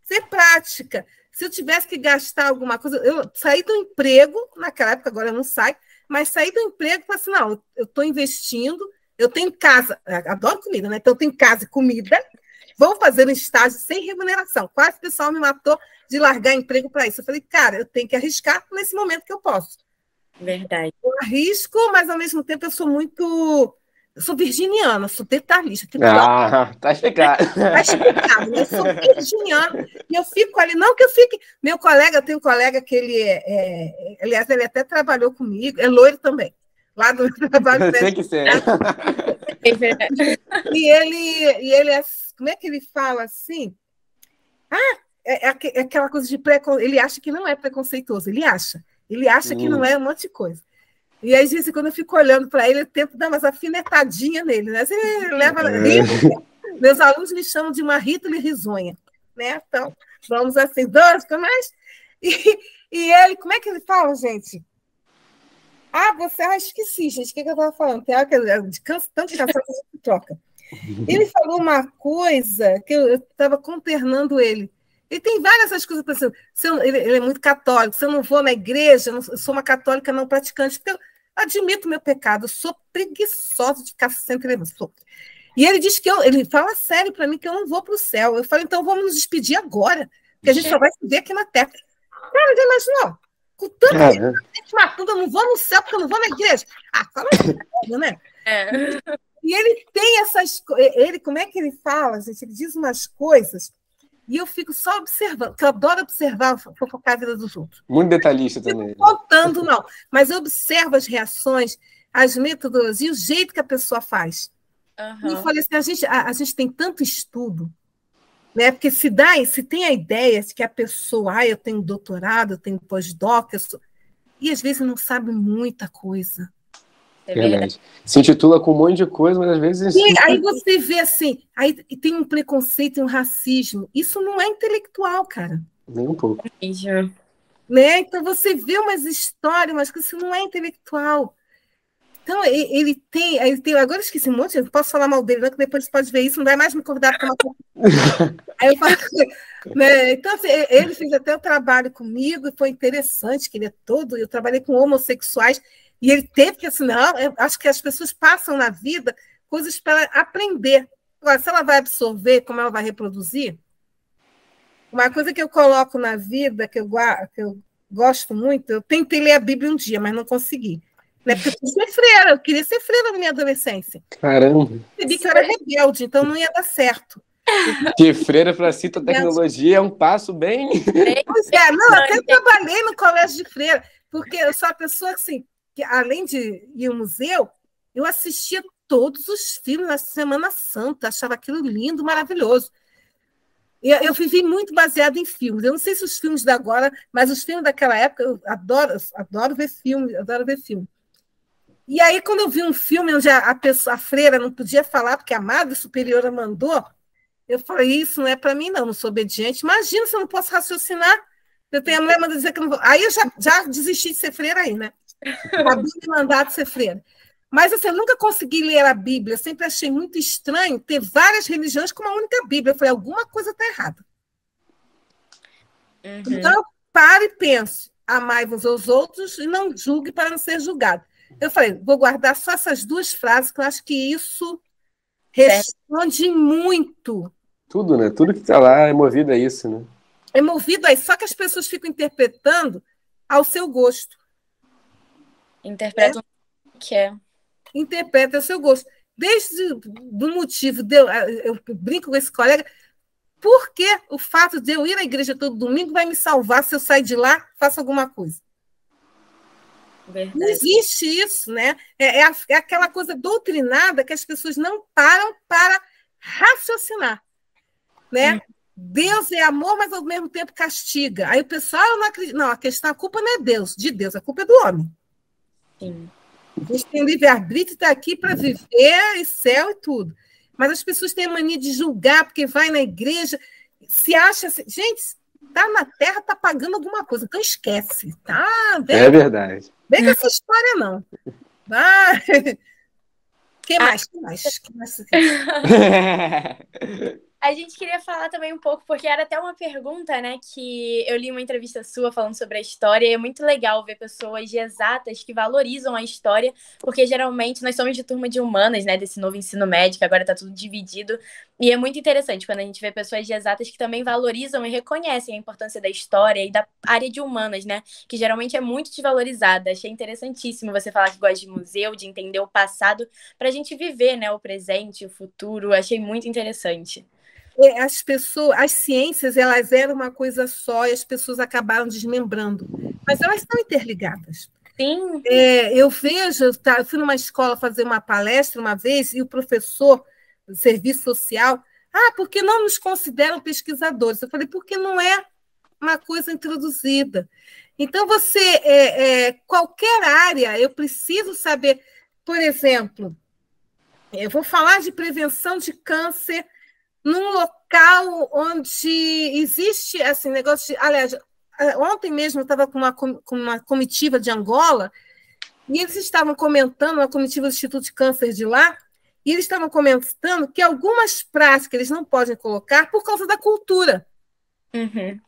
ser prática. Se eu tivesse que gastar alguma coisa... Eu saí do emprego, naquela época, agora eu não saio, mas saí do emprego e falei assim, não, eu estou investindo, eu tenho casa, adoro comida, né? Então, eu tenho casa e comida, vou fazer um estágio sem remuneração. Quase o pessoal me matou de largar emprego para isso. Eu falei, cara, eu tenho que arriscar nesse momento que eu posso. Verdade. Eu arrisco, mas ao mesmo tempo eu sou muito... Eu sou virginiana, sou detalhista. Tá chegado. Tá explicado, né? Eu sou virginiana e eu fico ali, não que eu fique... Eu tenho um colega que ele aliás, ele até trabalhou comigo, é loiro também, lá do trabalho. Sei que sei. E ele é... Como é que ele fala assim? É aquela coisa de preconceito. Ele acha que não é preconceituoso, ele acha. Ele acha que não é um monte de coisa. E aí, às vezes, quando eu fico olhando para ele, eu tento dar umas afinetadinhas nele, né? Ele leva... Meus alunos me chamam de uma Rita risonha, né? Então, vamos assim, mais... E ele, como é que ele fala, gente? Esqueci, gente, o que eu estava falando? Tem hora de tanto cansaço que a gente troca. Ele falou uma coisa que eu estava conternando ele. Ele tem várias essas coisas pensando. Ele é muito católico. Se eu não vou na igreja, eu sou uma católica não praticante, porque eu admito o meu pecado, eu sou preguiçosa de ficar sem televisão. E ele diz que ele fala sério para mim que eu não vou para o céu. Eu falei, então vamos nos despedir agora, porque a gente só vai se ver aqui na Terra. Cara, já imaginou? Com tanta gente matando, eu não vou no céu porque eu não vou na igreja. Fala sério, né? E ele tem essas coisas. Como é que ele fala, gente? Ele diz umas coisas e eu fico só observando, porque eu adoro observar, fofocar a vida dos outros. Muito detalhista também. Não contando, não. Mas eu observo as reações, as metodologias, o jeito que a pessoa faz. E eu falei assim, a gente tem tanto estudo, né? Porque se tem a ideia de que a pessoa, eu tenho doutorado, eu tenho pós-doc, e às vezes não sabe muita coisa. Verdade. Se intitula com um monte de coisa, mas às vezes... E aí você vê assim, aí tem um preconceito e um racismo. Isso não é intelectual, cara. Nem um pouco. Né? Então você vê umas histórias, mas que isso não é intelectual. Então, ele tem. Agora eu esqueci um monte, eu não posso falar mal dele, não, que depois você pode ver isso, não vai mais me convidar para uma. Aí eu falo, né? Então, assim, ele fez até o trabalho comigo, e foi interessante, que ele é todo. Eu trabalhei com homossexuais, e ele teve que, assim, não, eu acho que as pessoas passam na vida coisas para aprender. Agora, se ela vai absorver, como ela vai reproduzir, uma coisa que eu coloco na vida, que eu gosto muito, eu tentei ler a Bíblia um dia, mas não consegui. Né? Porque eu queria ser freira na minha adolescência. Caramba! Eu percebi que eu era rebelde, então não ia dar certo. De freira para citotecnologia é um passo bem... Pois é, não, até trabalhei no colégio de freira, porque eu sou uma pessoa assim, que além de ir ao museu, eu assistia todos os filmes na Semana Santa, achava aquilo lindo, maravilhoso. Eu vivi muito baseado em filmes. Eu não sei se os filmes da agora, mas os filmes daquela época, eu adoro ver filme, adoro ver filme. E aí, quando eu vi um filme onde a freira não podia falar, porque a madre superiora mandou, eu falei, isso não é para mim, não sou obediente. Imagina se eu não posso raciocinar. Eu tenho a mulher mandando dizer que eu não vou. Aí eu já desisti de ser freira aí, né? A Bíblia mandar de ser freira. Mas assim, eu nunca consegui ler a Bíblia, eu sempre achei muito estranho ter várias religiões com uma única Bíblia. Eu falei, alguma coisa está errada. Então, eu paro e penso, amai-vos aos outros e não julgue para não ser julgado. Eu falei, vou guardar só essas duas frases, que eu acho que isso responde muito. Tudo, né? Tudo que está lá é movido a isso, né? É movido a isso, só que as pessoas ficam interpretando ao seu gosto. Interpretam o que é. Interpreta ao seu gosto. Desde do motivo de eu brinco com esse colega, por que o fato de eu ir à igreja todo domingo vai me salvar se eu sair de lá, faço alguma coisa? Verdade. Não existe isso, né? É aquela coisa doutrinada que as pessoas não param para raciocinar, né? Deus é amor, mas ao mesmo tempo castiga. Aí o pessoal não acredita. Não, a culpa não é de Deus, a culpa é do homem. Sim. A gente tem livre-arbítrio, está aqui para viver, e céu e tudo. Mas as pessoas têm a mania de julgar, porque vai na igreja, se acha assim, gente, está na terra, está pagando alguma coisa, então esquece. Tá? É verdade. Vem com essa história, não. Que mais? A gente queria falar também um pouco, porque era até uma pergunta, né, que eu li uma entrevista sua falando sobre a história, e é muito legal ver pessoas de exatas que valorizam a história, porque geralmente nós somos de turma de humanas, né, desse novo ensino médio, que agora tá tudo dividido, e é muito interessante quando a gente vê pessoas de exatas que também valorizam e reconhecem a importância da história e da área de humanas, né, que geralmente é muito desvalorizada. Achei interessantíssimo você falar que gosta de museu, de entender o passado, pra gente viver, né, o presente, o futuro. Achei muito interessante. As ciências, elas eram uma coisa só e as pessoas acabaram desmembrando. Mas elas estão interligadas. Sim. Eu vejo, eu fui numa escola fazer uma palestra uma vez e o professor do serviço social, por que não nos consideram pesquisadores? Eu falei, porque não é. uma coisa introduzida. Então, qualquer área, eu preciso saber, por exemplo, eu vou falar de prevenção de câncer num local onde existe assim, negócio de. Aliás, ontem mesmo eu estava com uma comitiva de Angola, e eles estavam comentando, uma comitiva do Instituto de Câncer de lá, e eles estavam comentando que algumas práticas eles não podem colocar por causa da cultura. Uhum.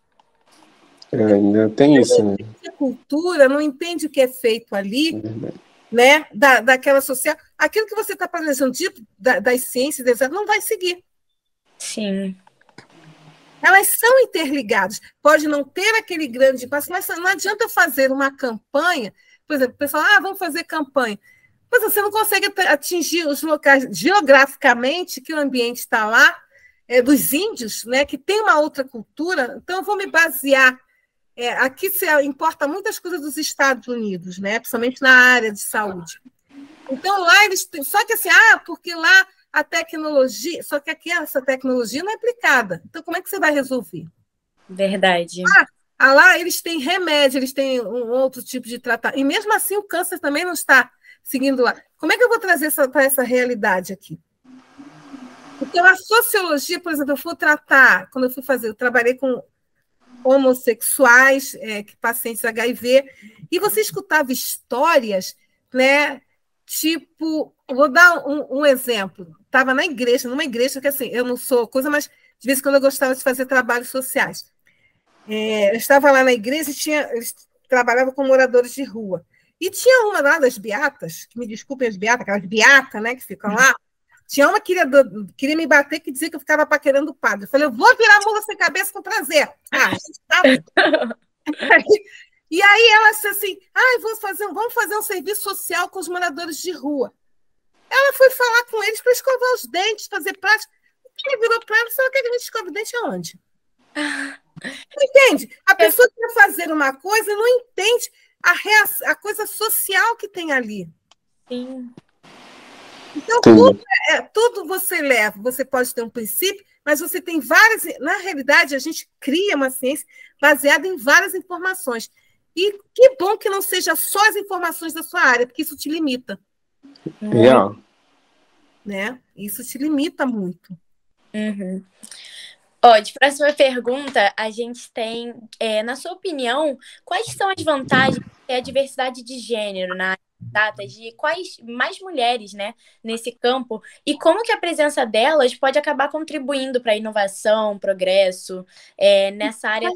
Ainda tem isso, né? A cultura não entende o que é feito ali, né? Daquela social. Aquilo que você está planejando das ciências, não vai seguir. Sim. Elas são interligadas. Pode não ter aquele grande passo, mas não adianta fazer uma campanha. Por exemplo, o pessoal, vamos fazer campanha. Mas você não consegue atingir os locais geograficamente que o ambiente está lá, dos índios, né, que tem uma outra cultura. Então, eu vou me basear. Aqui importa muitas coisas dos Estados Unidos, né, principalmente na área de saúde. Então, lá eles têm. Só que assim, porque lá a tecnologia. Só que aqui essa tecnologia não é aplicada. Então, como é que você vai resolver? Verdade. Lá eles têm remédio, eles têm um outro tipo de tratamento. E mesmo assim o câncer também não está seguindo lá. Como é que eu vou trazer para essa realidade aqui? Então, a sociologia, por exemplo, eu fui tratar, quando eu fui fazer, eu trabalhei com homossexuais, pacientes HIV, e você escutava histórias, né? Tipo, vou dar um exemplo. Estava numa igreja, que assim, eu não sou coisa, mas de vez em quando eu gostava de fazer trabalhos sociais. Eu estava lá na igreja e eles trabalhavam com moradores de rua. E tinha uma lá das beatas, que me desculpem as beatas, aquelas beatas, né, que ficam lá. Tinha uma que queria me bater, que dizia que eu ficava paquerando o padre. Eu falei, eu vou virar mula sem cabeça com prazer. E aí ela disse assim, vamos fazer um serviço social com os moradores de rua. Ela foi falar com eles para escovar os dentes, fazer prática. Ele virou para ela e falou, que a gente escova o dente aonde? Entende? A pessoa que quer fazer uma coisa não entende a coisa social que tem ali. Sim. Então, tudo você leva. Você pode ter um princípio, mas você tem várias. Na realidade, a gente cria uma ciência baseada em várias informações. E que bom que não seja só as informações da sua área, porque isso te limita. Real. Né? Isso te limita muito. Uhum. De próxima pergunta, a gente tem, na sua opinião, quais são as vantagens que a diversidade de gênero na área de datas, de quais mais mulheres, né, nesse campo, e como que a presença delas pode acabar contribuindo para a inovação, progresso, nessa área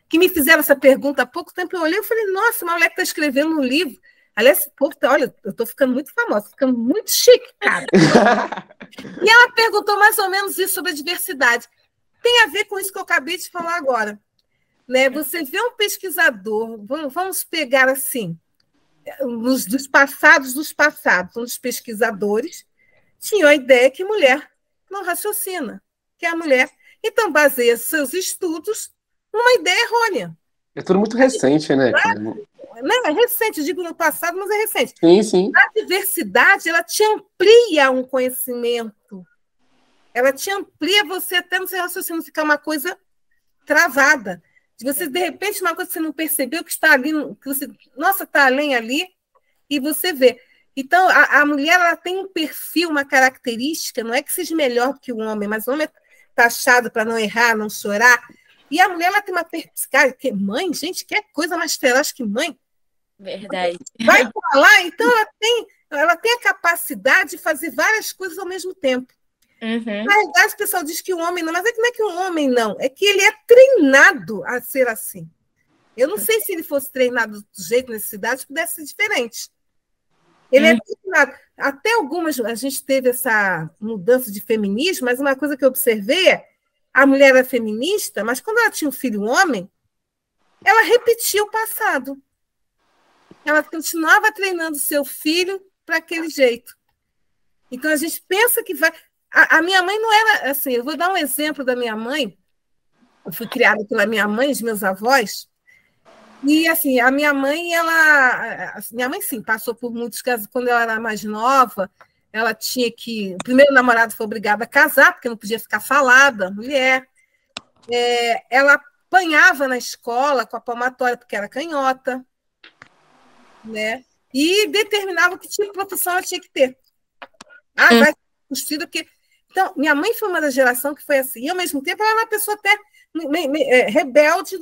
que me fizeram essa pergunta há pouco tempo, eu olhei e falei, nossa, uma mulher que está escrevendo um livro. Aliás, olha, eu estou ficando muito famosa, ficando muito chique, cara. E ela perguntou mais ou menos isso sobre a diversidade. Tem a ver com isso que eu acabei de falar agora. Né? Você vê um pesquisador, vamos pegar assim, dos passados, os pesquisadores tinham a ideia que mulher não raciocina, que a mulher, então, baseia seus estudos numa ideia errônea. É tudo muito recente, né, cara? Não, é recente, eu digo no passado, mas é recente. Sim, sim. A diversidade, ela te amplia um conhecimento. Ela te amplia você até no seu raciocínio ficar uma coisa travada. De você, de repente, uma coisa que você não percebeu, que está ali, que você, nossa, está além ali, e você vê. Então, a mulher, ela tem um perfil, uma característica, não é que seja melhor do que o homem, mas o homem é taxado para não errar, não chorar. E a mulher, ela tem uma perspicácia, que mãe, gente, que coisa mais feroz que mãe. Verdade. Vai para lá, então ela tem a capacidade de fazer várias coisas ao mesmo tempo. Uhum. Na verdade, o pessoal diz que o homem não, mas como é que um homem não? É que ele é treinado a ser assim. Eu não sei se ele fosse treinado do jeito nessa cidade, pudesse ser diferente. Ele é treinado. Até a gente teve essa mudança de feminismo, mas uma coisa que eu observei é a mulher era feminista, mas quando ela tinha um filho homem, ela repetia o passado. Ela continuava treinando seu filho para aquele jeito. Então, a gente pensa que vai... A minha mãe não era assim. Eu vou dar um exemplo da minha mãe. Eu fui criada pela minha mãe, os meus avós. E, assim, a minha mãe, minha mãe, sim, passou por muitos casos. Quando ela era mais nova, ela tinha que... O primeiro namorado foi obrigado a casar, porque não podia ficar falada, mulher. ela apanhava na escola com a palmatória, porque era canhota, né? E determinava que tipo de profissão ela tinha que ter. Vai construída, porque... Então, minha mãe foi uma da geração que foi assim, e ao mesmo tempo ela era uma pessoa até rebelde,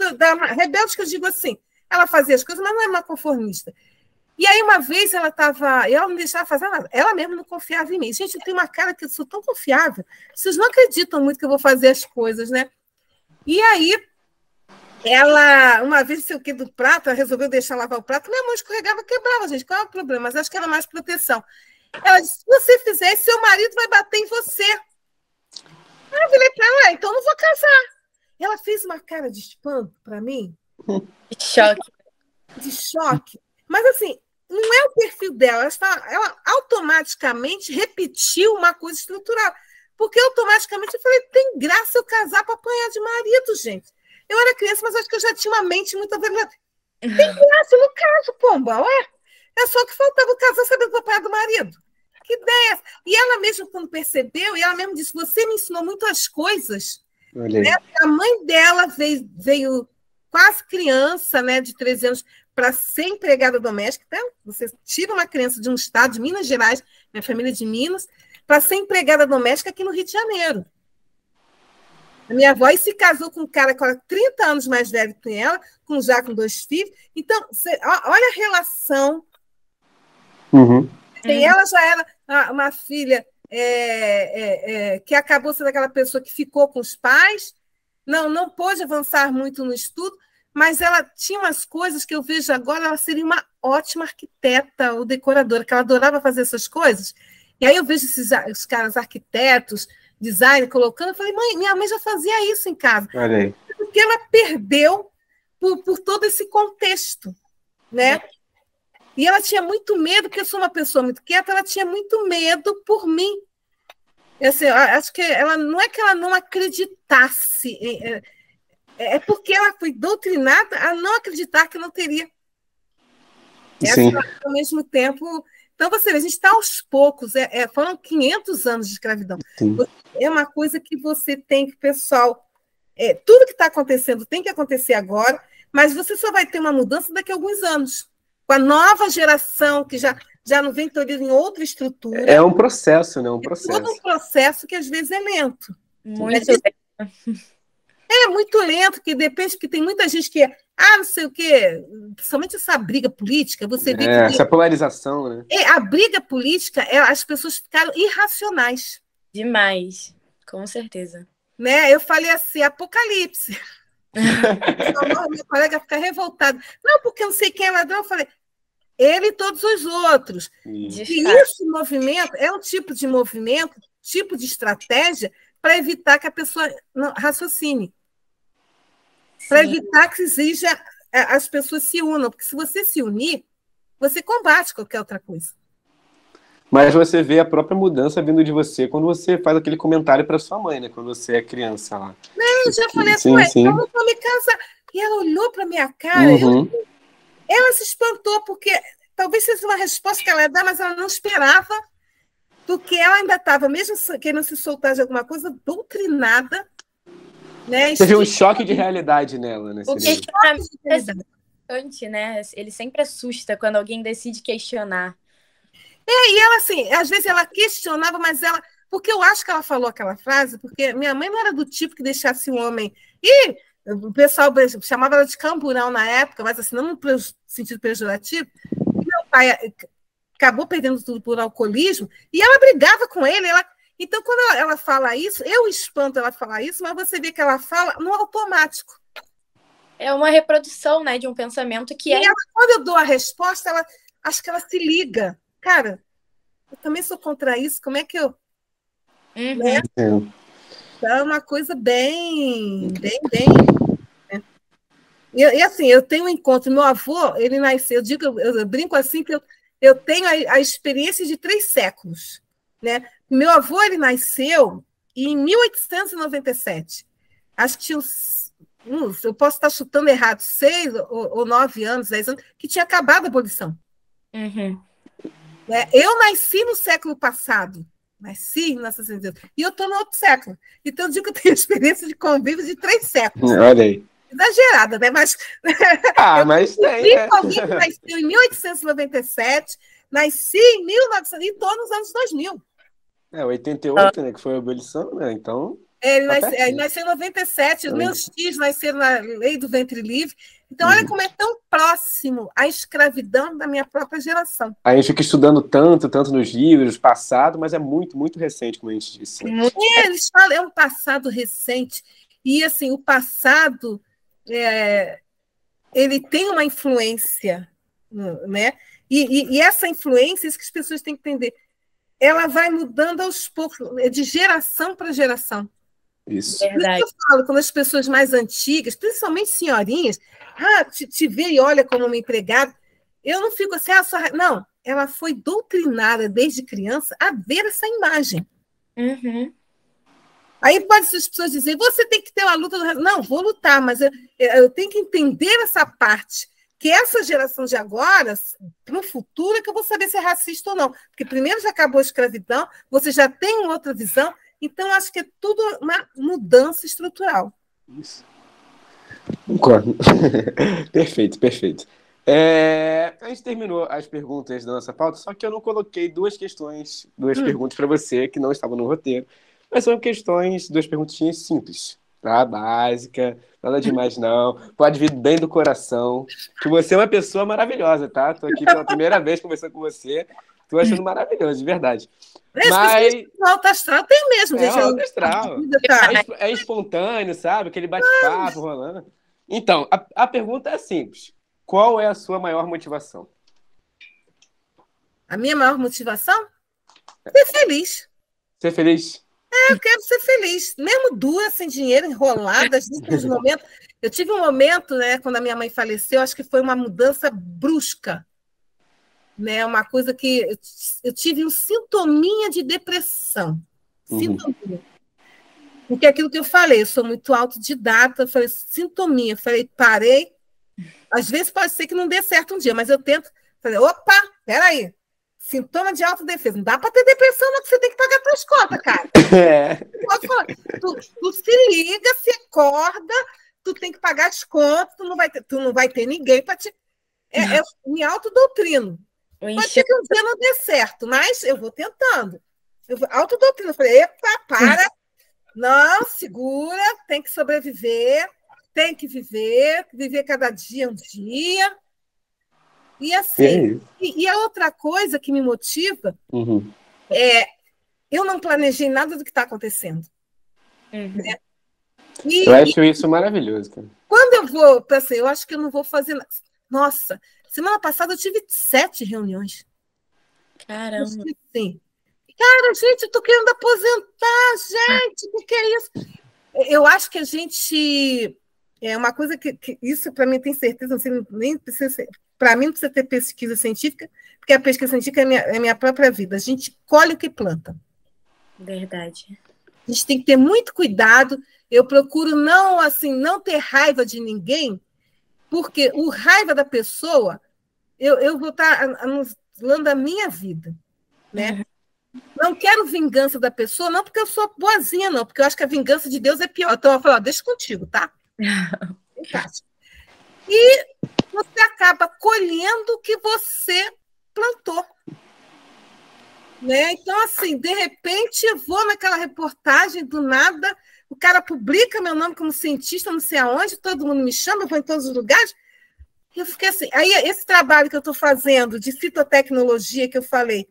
rebelde que eu digo assim, ela fazia as coisas, mas não era uma conformista. E aí, uma vez, ela não me deixava fazer nada, ela mesma não confiava em mim. Gente, eu tenho uma cara que eu sou tão confiável, vocês não acreditam muito que eu vou fazer as coisas, né? E aí, ela, uma vez, sei o que, do prato, ela resolveu deixar lavar o prato, minha mão escorregava, quebrava, gente, qual é o problema? Mas acho que era mais proteção. Ela disse, se você fizer, seu marido vai bater em você. Aí eu falei para ela, então não vou casar. Ela fez uma cara de espanto para mim. De choque. De choque. Mas, assim, não é o perfil dela. Ela automaticamente repetiu uma coisa estrutural. Porque automaticamente eu falei, tem graça eu casar para apanhar de marido, gente. Eu era criança, mas acho que eu já tinha uma mente muito avelhada. Tem graça no caso, pomba, ué? É só que faltava o casar sabendo apanhar do marido. Que ideia! E ela mesma, quando percebeu, e ela mesma disse, você me ensinou muitas coisas. Né? A mãe dela veio quase criança, né, de 13 anos, para ser empregada doméstica. Então, você tira uma criança de um estado, de Minas Gerais, minha família é de Minas, para ser empregada doméstica aqui no Rio de Janeiro. A minha avó se casou com um cara que era 30 anos mais velho que ela, já com 2 filhos. Então, olha a relação. Ela já era uma filha que acabou sendo aquela pessoa que ficou com os pais, não pôde avançar muito no estudo, mas ela tinha umas coisas que eu vejo agora, ela seria uma ótima arquiteta ou decoradora, que ela adorava fazer essas coisas. E aí eu vejo os caras arquitetos, design, colocando, eu falei, mãe, minha mãe já fazia isso em casa. Olha aí. Porque ela perdeu por todo esse contexto, né? E ela tinha muito medo, porque eu sou uma pessoa muito quieta, ela tinha muito medo por mim. Assim, acho que ela não é que ela não acreditasse, é porque ela foi doutrinada a não acreditar que não teria. Ao mesmo tempo... Então, você vê, a gente está aos poucos, foram 500 anos de escravidão. Sim. É uma coisa que você tem que, pessoal, tudo que está acontecendo tem que acontecer agora, mas você só vai ter uma mudança daqui a alguns anos. Com a nova geração, que já não vem toda em outra estrutura. É um processo, né? Todo um processo que às vezes é lento. Muito lento. É muito lento, que depende, porque tem muita gente que não sei o quê, principalmente essa briga política, você vê que... Essa polarização, né? A briga política, as pessoas ficaram irracionais. Demais, com certeza. Né? Eu falei assim, apocalipse. Meu colega fica revoltado. Não, porque eu não sei quem é ladrão. Eu falei, ele e todos os outros. E esse movimento é um tipo de movimento, tipo de estratégia para evitar que a pessoa não raciocine. Para evitar que exija as pessoas se unam. Porque se você se unir, você combate qualquer outra coisa. Mas você vê a própria mudança vindo de você quando você faz aquele comentário para sua mãe, né? Quando você é criança lá. Não, eu já falei assim, então eu vou me casar. E ela olhou para minha cara, ela se espantou, porque talvez seja uma resposta que ela ia dar, mas ela não esperava, porque ela ainda estava, mesmo querendo se soltar de alguma coisa, doutrinada. Né? Teve um choque de realidade nela, né? O questionamento né? Ele sempre assusta quando alguém decide questionar. E ela, assim, às vezes ela questionava, mas ela... Porque eu acho que ela falou aquela frase, porque minha mãe não era do tipo que deixasse um homem... E o pessoal chamava ela de camburão na época, mas assim, não no sentido pejorativo. E meu pai acabou perdendo tudo por alcoolismo, e ela brigava com ele. Então, quando ela fala isso, eu espanto ela falar isso, mas você vê que ela fala no automático. É uma reprodução, né, de um pensamento que ela, quando eu dou a resposta, acho que ela se liga. Cara, eu também sou contra isso, como é que eu... Né? Então, é uma coisa bem... Né? E assim, eu tenho um encontro, meu avô, ele nasceu, eu brinco assim, que eu tenho a experiência de 3 séculos. Né? Meu avô, ele nasceu em 1897. Acho que tinha eu posso estar chutando errado, 6 ou 9 anos, 10 anos, que tinha acabado a abolição. Uhum. Eu nasci no século passado. Nasci em 1918. E eu estou no outro século. Então, eu digo que eu tenho experiência de convívio de 3 séculos. Olha aí. Exagerada, né? Mas mas tem, né? Alguém que nasceu em 1897, nasci em 1900, e estou nos anos 2000. 88, né? Que foi a abolição, né? Então. Ele nasceu em 97, os meus tios nasceram na lei do ventre livre. Então, olha como é tão próximo à escravidão da minha própria geração. A gente fica estudando tanto nos livros, passado, mas é muito, muito recente, como a gente disse. Eles falam, é um passado recente. E, assim, o passado, ele tem uma influência, né? E essa influência, isso que as pessoas têm que entender, ela vai mudando aos poucos, de geração para geração. Isso. Verdade. Por isso que eu falo, quando as pessoas mais antigas, principalmente senhorinhas, te vê e olha como uma empregada, eu não fico assim, não, ela foi doutrinada desde criança a ver essa imagem. Uhum. Aí pode ser as pessoas dizerem, você tem que ter uma luta do... Não, vou lutar, mas eu tenho que entender essa parte, que essa geração de agora, para o futuro, é que eu vou saber se é racista ou não. Porque primeiro já acabou a escravidão, você já tem uma outra visão, então acho que é tudo uma mudança estrutural. Isso. Concordo. Perfeito. A gente terminou as perguntas da nossa pauta, só que eu não coloquei duas perguntas para você que não estavam no roteiro, mas são duas perguntinhas simples, tá? Básica, nada demais não, pode vir bem do coração, que você é uma pessoa maravilhosa, tá? Tô aqui pela primeira vez conversando com você, tô achando maravilhoso, de verdade. Mas alto astral tem mesmo, gente. Alto astral. É espontâneo, sabe? Aquele bate-papo rolando. Então, a pergunta é simples. Qual é a sua maior motivação? A minha maior motivação? Ser feliz. Ser feliz? Eu quero ser feliz. Mesmo dura, sem dinheiro, enrolada, nos momentos. Eu tive um momento, né, quando a minha mãe faleceu, acho que foi uma mudança brusca. Né, uma coisa que eu tive um sintominha de depressão. Sintominha. Porque aquilo que eu falei, eu sou muito autodidata, eu falei, sintominha. Eu falei, parei. Às vezes pode ser que não dê certo um dia, mas eu tento. Falei, opa, peraí. Sintoma de autodefesa. Não dá para ter depressão, não, que você tem que pagar suas contas, cara. Pode falar. Tu se liga, se acorda, tu tem que pagar as contas, tu não vai ter ninguém para te. Me autodoutrino. Pode ser que um dia não dê certo, mas eu vou tentando. Autodoutrino. Eu falei, epa, para. Não, segura, tem que sobreviver, tem que viver cada dia um dia. E assim, e a outra coisa que me motiva é eu não planejei nada do que está acontecendo. Né? Eu acho isso maravilhoso, cara. Quando eu vou, pensei, eu acho que eu não vou fazer nada. Nossa, semana passada eu tive 7 reuniões. Caramba. Sim. Cara, gente, eu tô querendo aposentar, gente, o que é isso? Eu acho que a gente... É uma coisa que isso, para mim, tem certeza, você nem precisa... Para mim, não precisa ter pesquisa científica, porque a pesquisa científica é minha própria vida. A gente colhe o que planta. Verdade. A gente tem que ter muito cuidado. Eu procuro não ter raiva de ninguém, porque o raiva da pessoa, eu vou estar anulando a minha vida, né? Não quero vingança da pessoa, não porque eu sou boazinha, não, porque eu acho que a vingança de Deus é pior. Então, eu falo, deixa contigo, tá? E você acaba colhendo o que você plantou. Né? Então, assim, de repente, eu vou naquela reportagem, do nada, o cara publica meu nome como cientista, não sei aonde, todo mundo me chama, eu vou em todos os lugares. E eu fiquei assim. Aí, esse trabalho que eu estou fazendo de fitotecnologia que eu falei,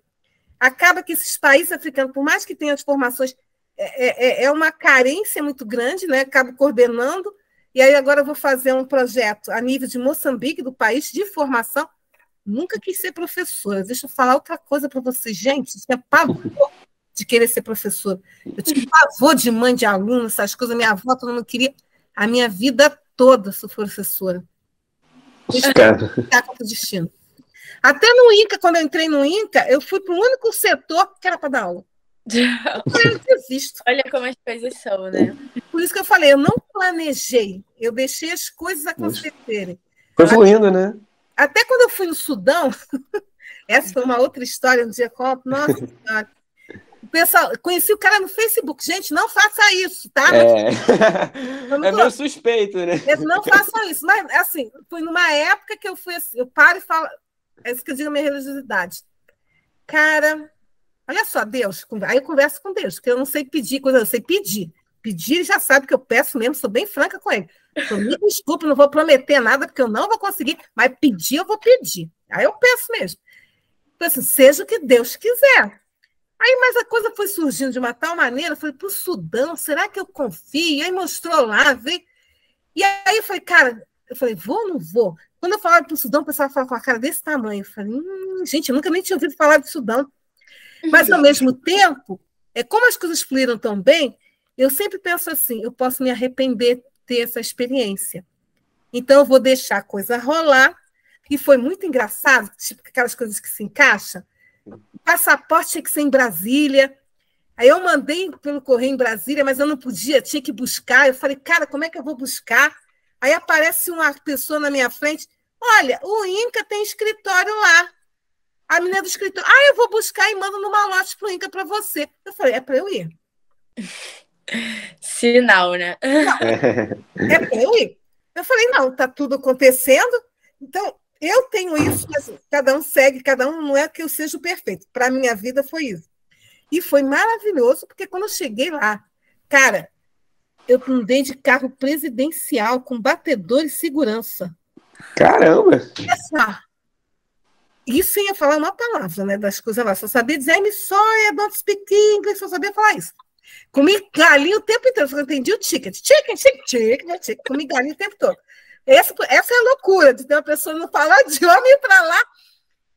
acaba que esses países africanos, por mais que tenham as formações, é uma carência muito grande, né? Acabo coordenando, e aí agora eu vou fazer um projeto a nível de Moçambique, do país, de formação. Nunca quis ser professora. Deixa eu falar outra coisa para vocês. Gente, tinha pavor de querer ser professora. Eu tinha pavor de mãe de aluno, essas coisas. Minha avó, todo mundo queria. A minha vida toda sou professora. Ficar com o destino. Até no INCA, quando eu entrei no INCA, eu fui para o único setor que era para dar aula. Eu desisto. Olha como as coisas são, né? Por isso que eu falei, eu não planejei. Eu deixei as coisas acontecerem. Foi fluindo, né? Até quando eu fui no Sudão, essa foi uma outra história, um dia conto, nossa senhora. Pessoal, conheci o cara no Facebook. Gente, não faça isso, tá? É meio suspeito, né? Não façam isso. Mas, assim, foi numa época que eu fui assim, eu paro e falo, é isso que eu digo a minha religiosidade. Cara, olha só, Deus, aí eu converso com Deus, porque eu não sei pedir coisa, eu sei pedir. Pedir, ele já sabe que eu peço mesmo, sou bem franca com ele. Então, me desculpe, não vou prometer nada, porque eu não vou conseguir, mas pedir, eu vou pedir. Aí eu peço mesmo. Então, assim, seja o que Deus quiser. Aí, mas a coisa foi surgindo de uma tal maneira, eu falei, para o Sudão, será que eu confio? E aí mostrou lá, veio. E aí eu falei, cara, vou ou não vou? Quando eu falava para o Sudão, o pessoal falava com a cara desse tamanho. Eu falei, gente, eu nunca nem tinha ouvido falar de Sudão. Mas, ao mesmo tempo, como as coisas fluíram tão bem, eu sempre penso assim, eu posso me arrepender de ter essa experiência. Então, eu vou deixar a coisa rolar, e foi muito engraçado, tipo aquelas coisas que se encaixam. O passaporte tinha que ser em Brasília. Aí eu mandei pelo correio em Brasília, mas eu não podia, tinha que buscar. Eu falei, cara, como é que eu vou buscar? Aí aparece uma pessoa na minha frente. Olha, o INCA tem escritório lá. A menina do escritório. Eu vou buscar e mando no malote pro INCA para você. Eu falei, é para eu ir. Sinal, né? Não, é para eu ir. Eu falei, não, tá tudo acontecendo. Então, eu tenho isso, mas cada um segue, cada um não é que eu seja o perfeito. Para a minha vida foi isso. E foi maravilhoso, porque quando eu cheguei lá, cara, eu andei de carro presidencial com batedor e segurança. Caramba! Isso ia falar uma palavra, né, das coisas lá. Só sabia dizer, I'm sorry, I don't speak English, só sabia falar isso. Comi galinha o tempo inteiro, só entendi o ticket. Chicken. Comi galinha o tempo todo. Essa é a loucura de ter uma pessoa não falar de homem para lá.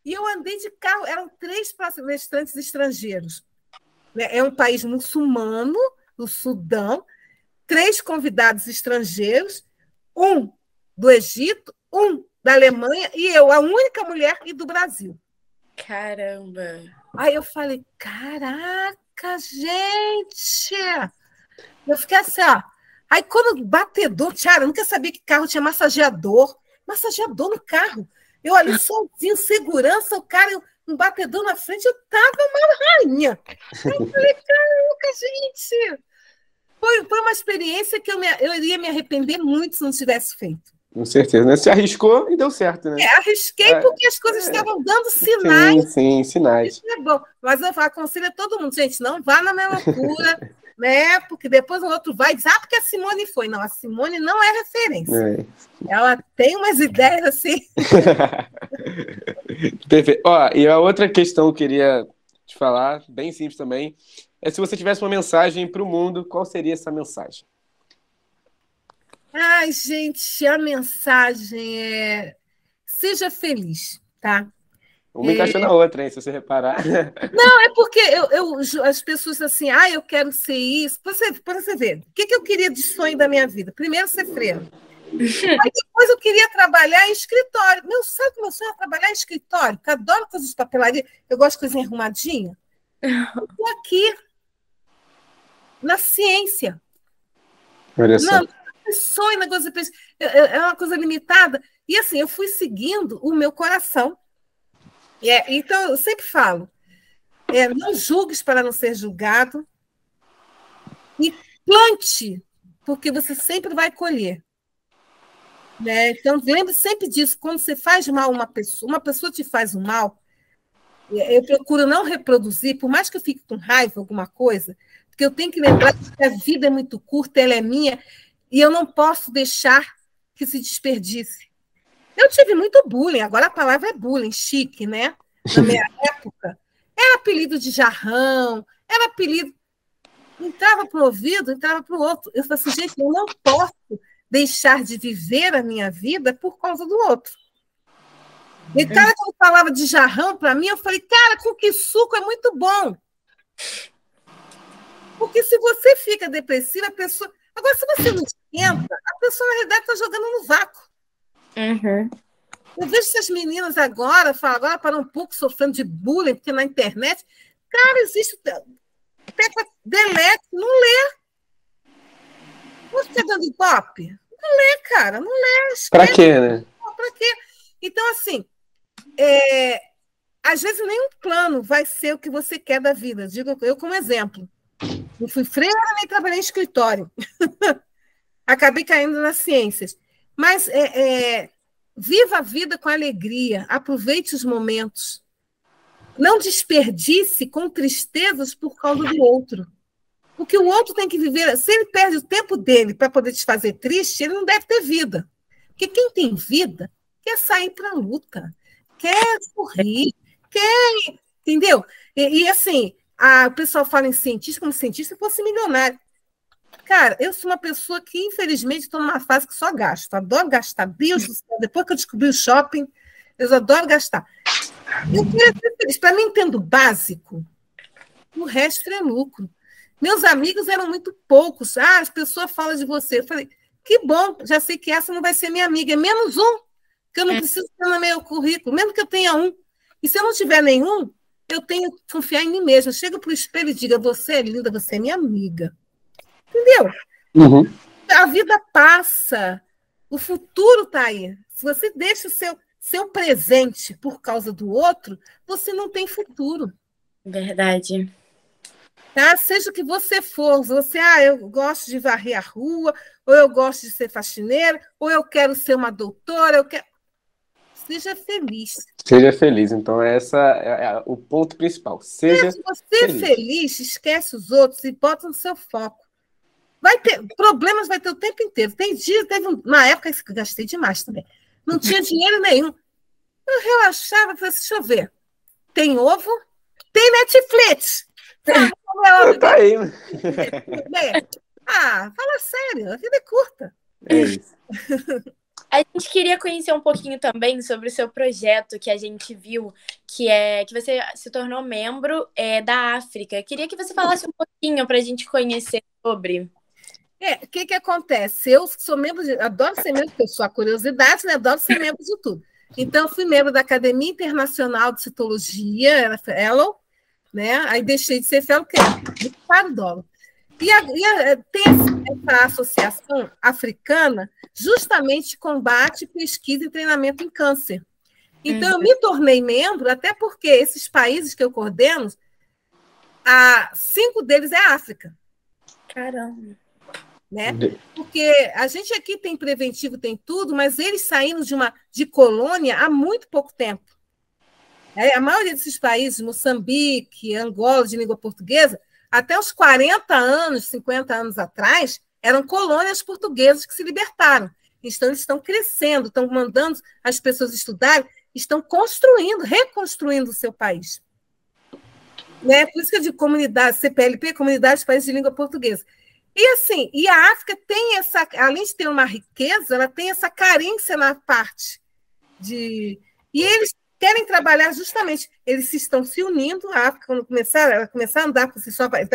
E eu andei de carro, eram 3 palestrantes estrangeiros. É um país muçulmano, o Sudão, 3 convidados estrangeiros, um do Egito, um da Alemanha e eu, a única mulher, e do Brasil. Caramba! Aí eu falei, caraca, gente! Eu fiquei assim, ó. Aí quando o batedor, Tiara, eu nunca sabia que carro tinha massageador no carro. Eu ali sozinho, segurança, o cara, um batedor na frente, eu tava uma rainha. Eu falei, caraca, gente! Foi uma experiência que eu iria me arrepender muito se não tivesse feito. Com certeza, né? Se arriscou e deu certo, né? Arrisquei porque as coisas estavam dando sinais. Sim, sinais. Isso é bom. Mas eu aconselho a todo mundo, gente, não vá na minha loucura, né? Porque depois o outro vai e diz, porque a Simone foi. Não, a Simone não é referência. Ela tem umas ideias assim. Perfeito. E a outra questão que eu queria te falar, bem simples também, é se você tivesse uma mensagem para o mundo, qual seria essa mensagem? Ai, gente, a mensagem é seja feliz, tá? Uma encaixa na outra, hein, se você reparar. Não, é porque as pessoas assim, eu quero ser isso. Para você ver, o que eu queria de sonho da minha vida? Primeiro, ser freira. Aí depois eu queria trabalhar em escritório. Sabe que meu sonho é trabalhar em escritório? Porque eu adoro coisas de papelaria. Eu gosto de coisinha arrumadinha. Eu estou aqui, na ciência. Olha só. Não, sonho, negócio é uma coisa limitada. E assim, eu fui seguindo o meu coração. Então, eu sempre falo, não julgues para não ser julgado e plante, porque você sempre vai colher. Né? Então, lembre sempre disso, quando você faz mal a uma pessoa te faz um mal, eu procuro não reproduzir, por mais que eu fique com raiva, alguma coisa, porque eu tenho que lembrar que a vida é muito curta, ela é minha, e eu não posso deixar que se desperdice. Eu tive muito bullying, agora a palavra é bullying, chique, né? Na minha época. Era apelido de jarrão, era apelido. Entrava para um ouvido, entrava para o outro. Eu falei assim, gente, eu não posso deixar de viver a minha vida por causa do outro. E cara, quando falava de jarrão para mim, eu falei, cara, com que suco é muito bom. Porque se você fica depressiva, a pessoa. Agora, se você não esquenta, a pessoa, na realidade, está jogando no vácuo. Uhum. Eu vejo essas meninas agora para um pouco sofrendo de bullying, porque na internet, cara, existe. Delete, não lê. Você está dando ibope? Não lê, cara, não lê. Para quê, né? Para quê? Então, assim, às vezes nenhum plano vai ser o que você quer da vida. Digo eu como exemplo. Eu fui freira e trabalhei em escritório. Acabei caindo nas ciências. Mas viva a vida com alegria, aproveite os momentos. Não desperdice com tristezas por causa do outro. Porque o outro tem que viver. Se ele perde o tempo dele para poder te fazer triste, ele não deve ter vida. Porque quem tem vida quer sair para a luta, quer sorrir, quer. Entendeu? E assim, o pessoal fala em cientista como se cientista fosse milionário. Cara, eu sou uma pessoa que, infelizmente, estou numa fase que só gasto. Adoro gastar. Deus do céu, depois que eu descobri o shopping, eu adoro gastar. Eu quero ser feliz. Para mim, tendo básico, o resto é lucro. Meus amigos eram muito poucos. As pessoas falam de você. Eu falei, que bom, já sei que essa não vai ser minha amiga. É menos um, que eu não preciso ter no meu currículo, mesmo que eu tenha um. E se eu não tiver nenhum, eu tenho que confiar em mim mesma. Chega para o espelho e diga, você é linda, você é minha amiga. Entendeu? Uhum. A vida passa. O futuro está aí. Se você deixa o seu presente por causa do outro, você não tem futuro. Verdade. Tá? Seja o que você for, eu gosto de varrer a rua, ou eu gosto de ser faxineira, ou eu quero ser uma doutora, seja feliz. Seja feliz, então esse é o ponto principal. Seja se você feliz. É feliz, esquece os outros e bota no seu foco. Vai ter problemas, vai ter o tempo inteiro. Teve uma época que eu gastei demais também. Não tinha dinheiro nenhum. Eu relaxava, falei, deixa eu ver. Tem ovo? Tem Netflix. Tá aí. Fala sério, a vida é curta. É isso. A gente queria conhecer um pouquinho também sobre o seu projeto que a gente viu, que você se tornou membro da África. Queria que você falasse um pouquinho para a gente conhecer sobre. O que acontece? Eu sou membro adoro ser membro, porque eu sou a curiosidade, né? Adoro ser membro de tudo. Então, fui membro da Academia Internacional de Citologia, era fellow, né? Aí deixei de ser fellow, porque era muito caro o dólar. Tem essa associação africana justamente combate, pesquisa e treinamento em câncer. Então, eu me tornei membro, até porque esses países que eu coordeno, 5 deles é África. Caramba! Né? Porque a gente aqui tem preventivo, tem tudo, mas eles saíram de colônia há muito pouco tempo. A maioria desses países, Moçambique, Angola, de língua portuguesa, até os 40 anos, 50 anos atrás, eram colônias portuguesas que se libertaram. Então, eles estão crescendo, estão mandando as pessoas estudarem, estão reconstruindo o seu país. Né? Por isso que eu digo comunidade, CPLP, Comunidade de Países de Língua Portuguesa. E a África tem além de ter uma riqueza, ela tem essa carência na parte de... E eles querem trabalhar justamente, eles estão se unindo, a África, quando ela começar a andar por si só, vai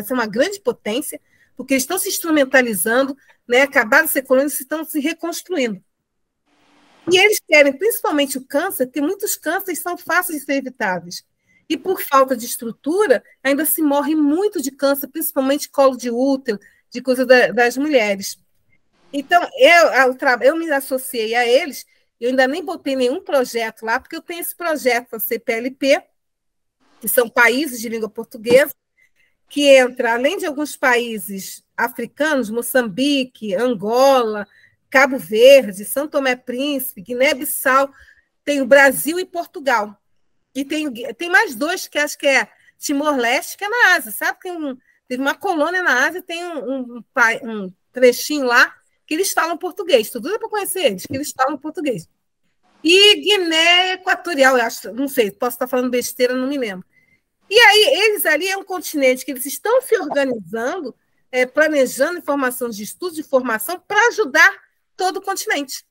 ser uma grande potência, porque eles estão se instrumentalizando, né? Acabaram de ser colônias, estão se reconstruindo. E eles querem, principalmente o câncer, porque muitos cânceres são fáceis de ser evitáveis. E por falta de estrutura, ainda se morre muito de câncer, principalmente colo de útero, de coisa das mulheres. Então, eu me associei a eles, eu ainda nem botei nenhum projeto lá, porque eu tenho esse projeto da CPLP, que são países de língua portuguesa, que entra, além de alguns países africanos, Moçambique, Angola, Cabo Verde, São Tomé Príncipe, Guiné-Bissau, tem o Brasil e Portugal. E tem mais 2, que acho que é Timor-Leste, que é na Ásia, sabe? Teve uma colônia na Ásia, tem um trechinho lá que eles falam português. Tudo é para conhecer eles, que eles falam português. E Guiné Equatorial, eu acho, não sei, posso estar falando besteira, não me lembro. E aí, eles ali é um continente que eles estão se organizando, planejando informação de estudo, de formação, para ajudar todo o continente.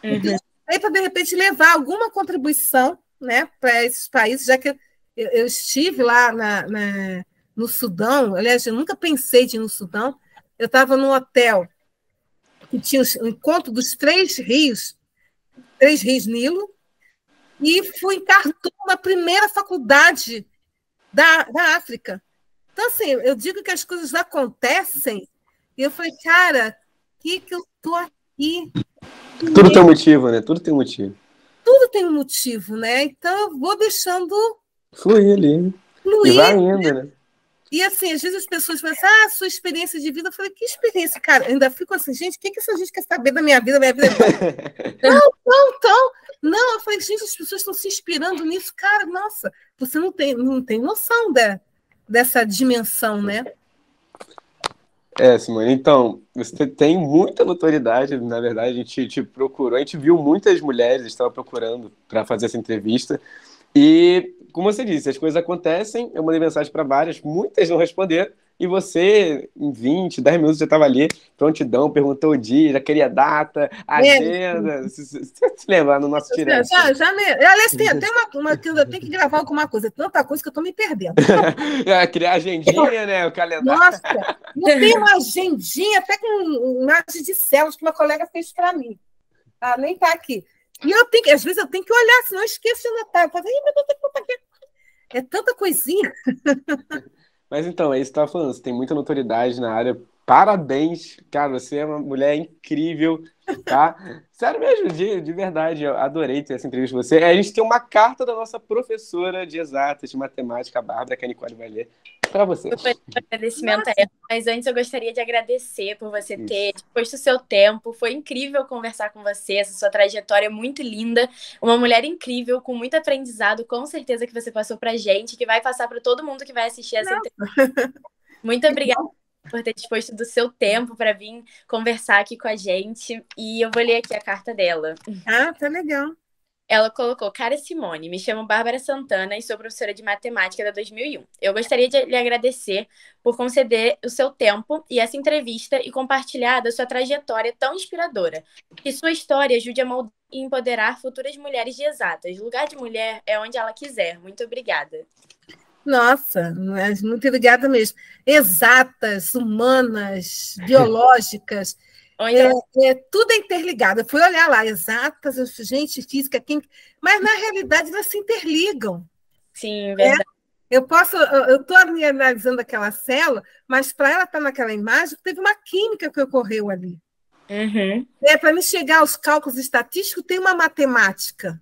Então, aí para, de repente, levar alguma contribuição, né, para esses países, já que eu estive lá no Sudão, aliás, eu nunca pensei de ir no Sudão, eu estava num hotel que tinha o encontro dos 3 rios Nilo, e fui em Khartoum, na primeira faculdade da África. Então, assim, eu digo que as coisas acontecem, e eu falei, cara, que eu estou aqui? Tudo tem um motivo, né? Tudo tem um motivo. Tudo tudo tem um motivo, né? Então eu vou deixando fluir ali. fluir. E vai indo, né? E assim, às vezes as pessoas falam assim, sua experiência de vida. Eu falei, que experiência, cara? Eu ainda fico assim, gente, o que essa gente quer saber da minha vida? Minha vida é... Não, eu falei, gente, as pessoas estão se inspirando nisso, cara, nossa, você não tem noção dessa dimensão, né? Simone, então, você tem muita notoriedade, na verdade, a gente te procurou, a gente viu muitas mulheres que estavam procurando para fazer essa entrevista, e, como você disse, as coisas acontecem, eu mandei mensagem para várias, muitas não responderam, e você, em 20, 10 minutos, já estava ali, prontidão, perguntou o dia, já queria data, agenda, você se lembra no nosso direct? Aliás, tem até uma que eu tenho que gravar alguma coisa, tanta coisa que eu estou me perdendo. Criar agendinha, né, o calendário. Nossa, eu tenho uma agendinha, até com imagem de células que uma colega fez para mim. Nem está aqui. E às vezes eu tenho que olhar, senão eu esqueço de anotar. Eu falo, meu Deus, é tanta coisinha. Mas então, é isso que você estava falando, você tem muita notoriedade na área. Parabéns, cara, você é uma mulher incrível, tá? Sério mesmo, de verdade, eu adorei ter essa entrevista com você. A gente tem uma carta da nossa professora de exatas, de matemática, a Bárbara, que a Nicole vai ler, para você. Agradecimento a ela, mas antes eu gostaria de agradecer por você ter disposto o seu tempo. Foi incrível conversar com você, essa sua trajetória é muito linda, uma mulher incrível, com muito aprendizado, com certeza que você passou pra gente, que vai passar para todo mundo que vai assistir essa entrevista. Muito obrigada por ter disposto do seu tempo para vir conversar aqui com a gente, e eu vou ler aqui a carta dela. Tá legal. Ela colocou: Cara Simone, me chamo Bárbara Santana e sou professora de matemática da 2001. Eu gostaria de lhe agradecer por conceder o seu tempo e essa entrevista e compartilhar da sua trajetória tão inspiradora. Que sua história ajude a moldar e empoderar futuras mulheres de exatas. Lugar de mulher é onde ela quiser. Muito obrigada. Nossa, muito obrigada mesmo. Exatas, humanas, biológicas... tudo é interligado. Eu fui olhar lá, exatas, gente, física, química, mas na realidade elas se interligam. Sim, verdade. Eu estou analisando aquela célula, mas para ela estar naquela imagem, teve uma química que ocorreu ali. Uhum. Para me chegar aos cálculos estatísticos, tem uma matemática.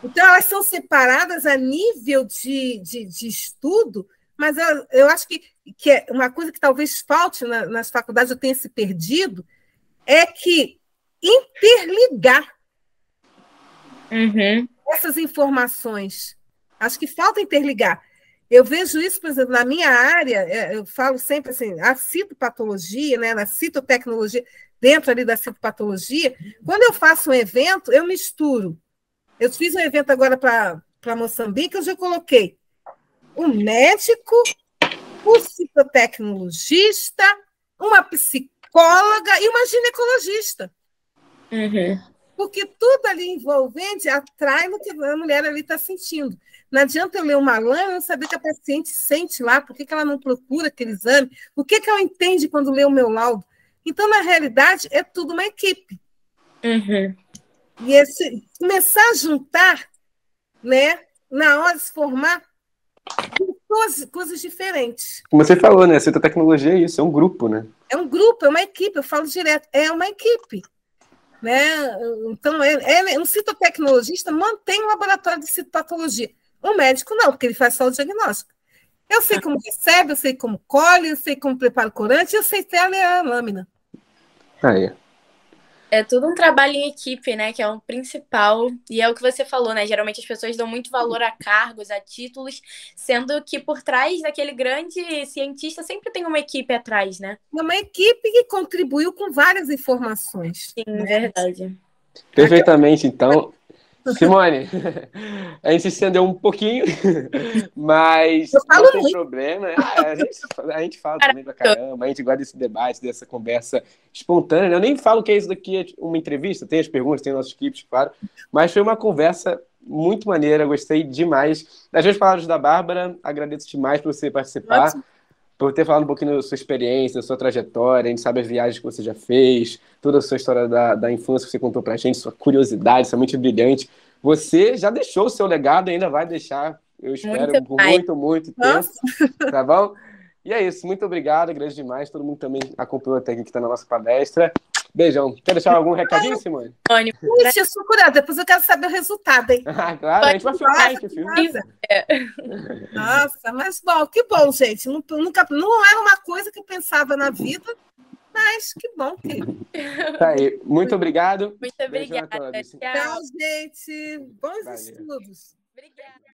Então, elas são separadas a nível de estudo, mas eu acho que é uma coisa que talvez falte nas faculdades, eu tenha se perdido, é que interligar essas informações. Acho que falta interligar. Eu vejo isso, por exemplo, na minha área, eu falo sempre assim, a citopatologia, né, na citotecnologia, dentro ali da citopatologia, quando eu faço um evento, eu misturo. Eu fiz um evento agora para Moçambique, eu já coloquei um médico, um citotecnologista, uma psicóloga e uma ginecologista. Porque tudo ali envolvente atrai no que a mulher ali está sentindo. Não adianta eu ler uma lã e não saber o que a paciente sente lá, por que ela não procura aquele exame, o que ela entende quando lê o meu laudo. Então, na realidade, é tudo uma equipe. E começar a juntar, né, na hora de se formar, coisas diferentes. Como você falou, né? A citotecnologia é isso, é um grupo, né? É um grupo, é uma equipe, eu falo direto, é uma equipe. Né? Então, um citotecnologista mantém um laboratório de citopatologia. O médico não, porque ele faz só o diagnóstico. Eu sei como recebe, eu sei como colhe, eu sei como prepara o corante, eu sei até ler a lâmina. Aí. É tudo um trabalho em equipe, né? Que é o principal. E é o que você falou, né? Geralmente as pessoas dão muito valor a cargos, a títulos, sendo que por trás daquele grande cientista sempre tem uma equipe atrás, né? Uma equipe que contribuiu com várias informações. Sim, verdade. Perfeitamente, então. Simone, a gente se estendeu um pouquinho, mas não tem problema. A gente fala também pra caramba, a gente gosta desse debate, dessa conversa espontânea. Eu nem falo que isso daqui é uma entrevista, tem as perguntas, tem nossos clipes, claro, mas foi uma conversa muito maneira, gostei demais. Das duas palavras da Bárbara, agradeço demais por você participar, por ter falado um pouquinho da sua experiência, da sua trajetória, a gente sabe as viagens que você já fez, toda a sua história da infância que você contou pra gente, sua curiosidade, sua mente brilhante. Você já deixou o seu legado e ainda vai deixar, eu espero, por muito tempo, tá bom? E é isso, muito obrigado, grande demais, todo mundo também acompanhou até aqui que está na nossa palestra. Beijão. Quer deixar algum recadinho, Simone? Ixi, eu sou curiosa. Depois eu quero saber o resultado, hein? Claro, a gente vai filmar, a gente filma. Nossa, mas bom, que bom, gente. Não era uma coisa que eu pensava na vida, mas que bom que... Tá aí. Muito obrigado. Muito obrigada. Beijo a todos. Tchau, gente. Bons Valeu. estudos. Obrigada.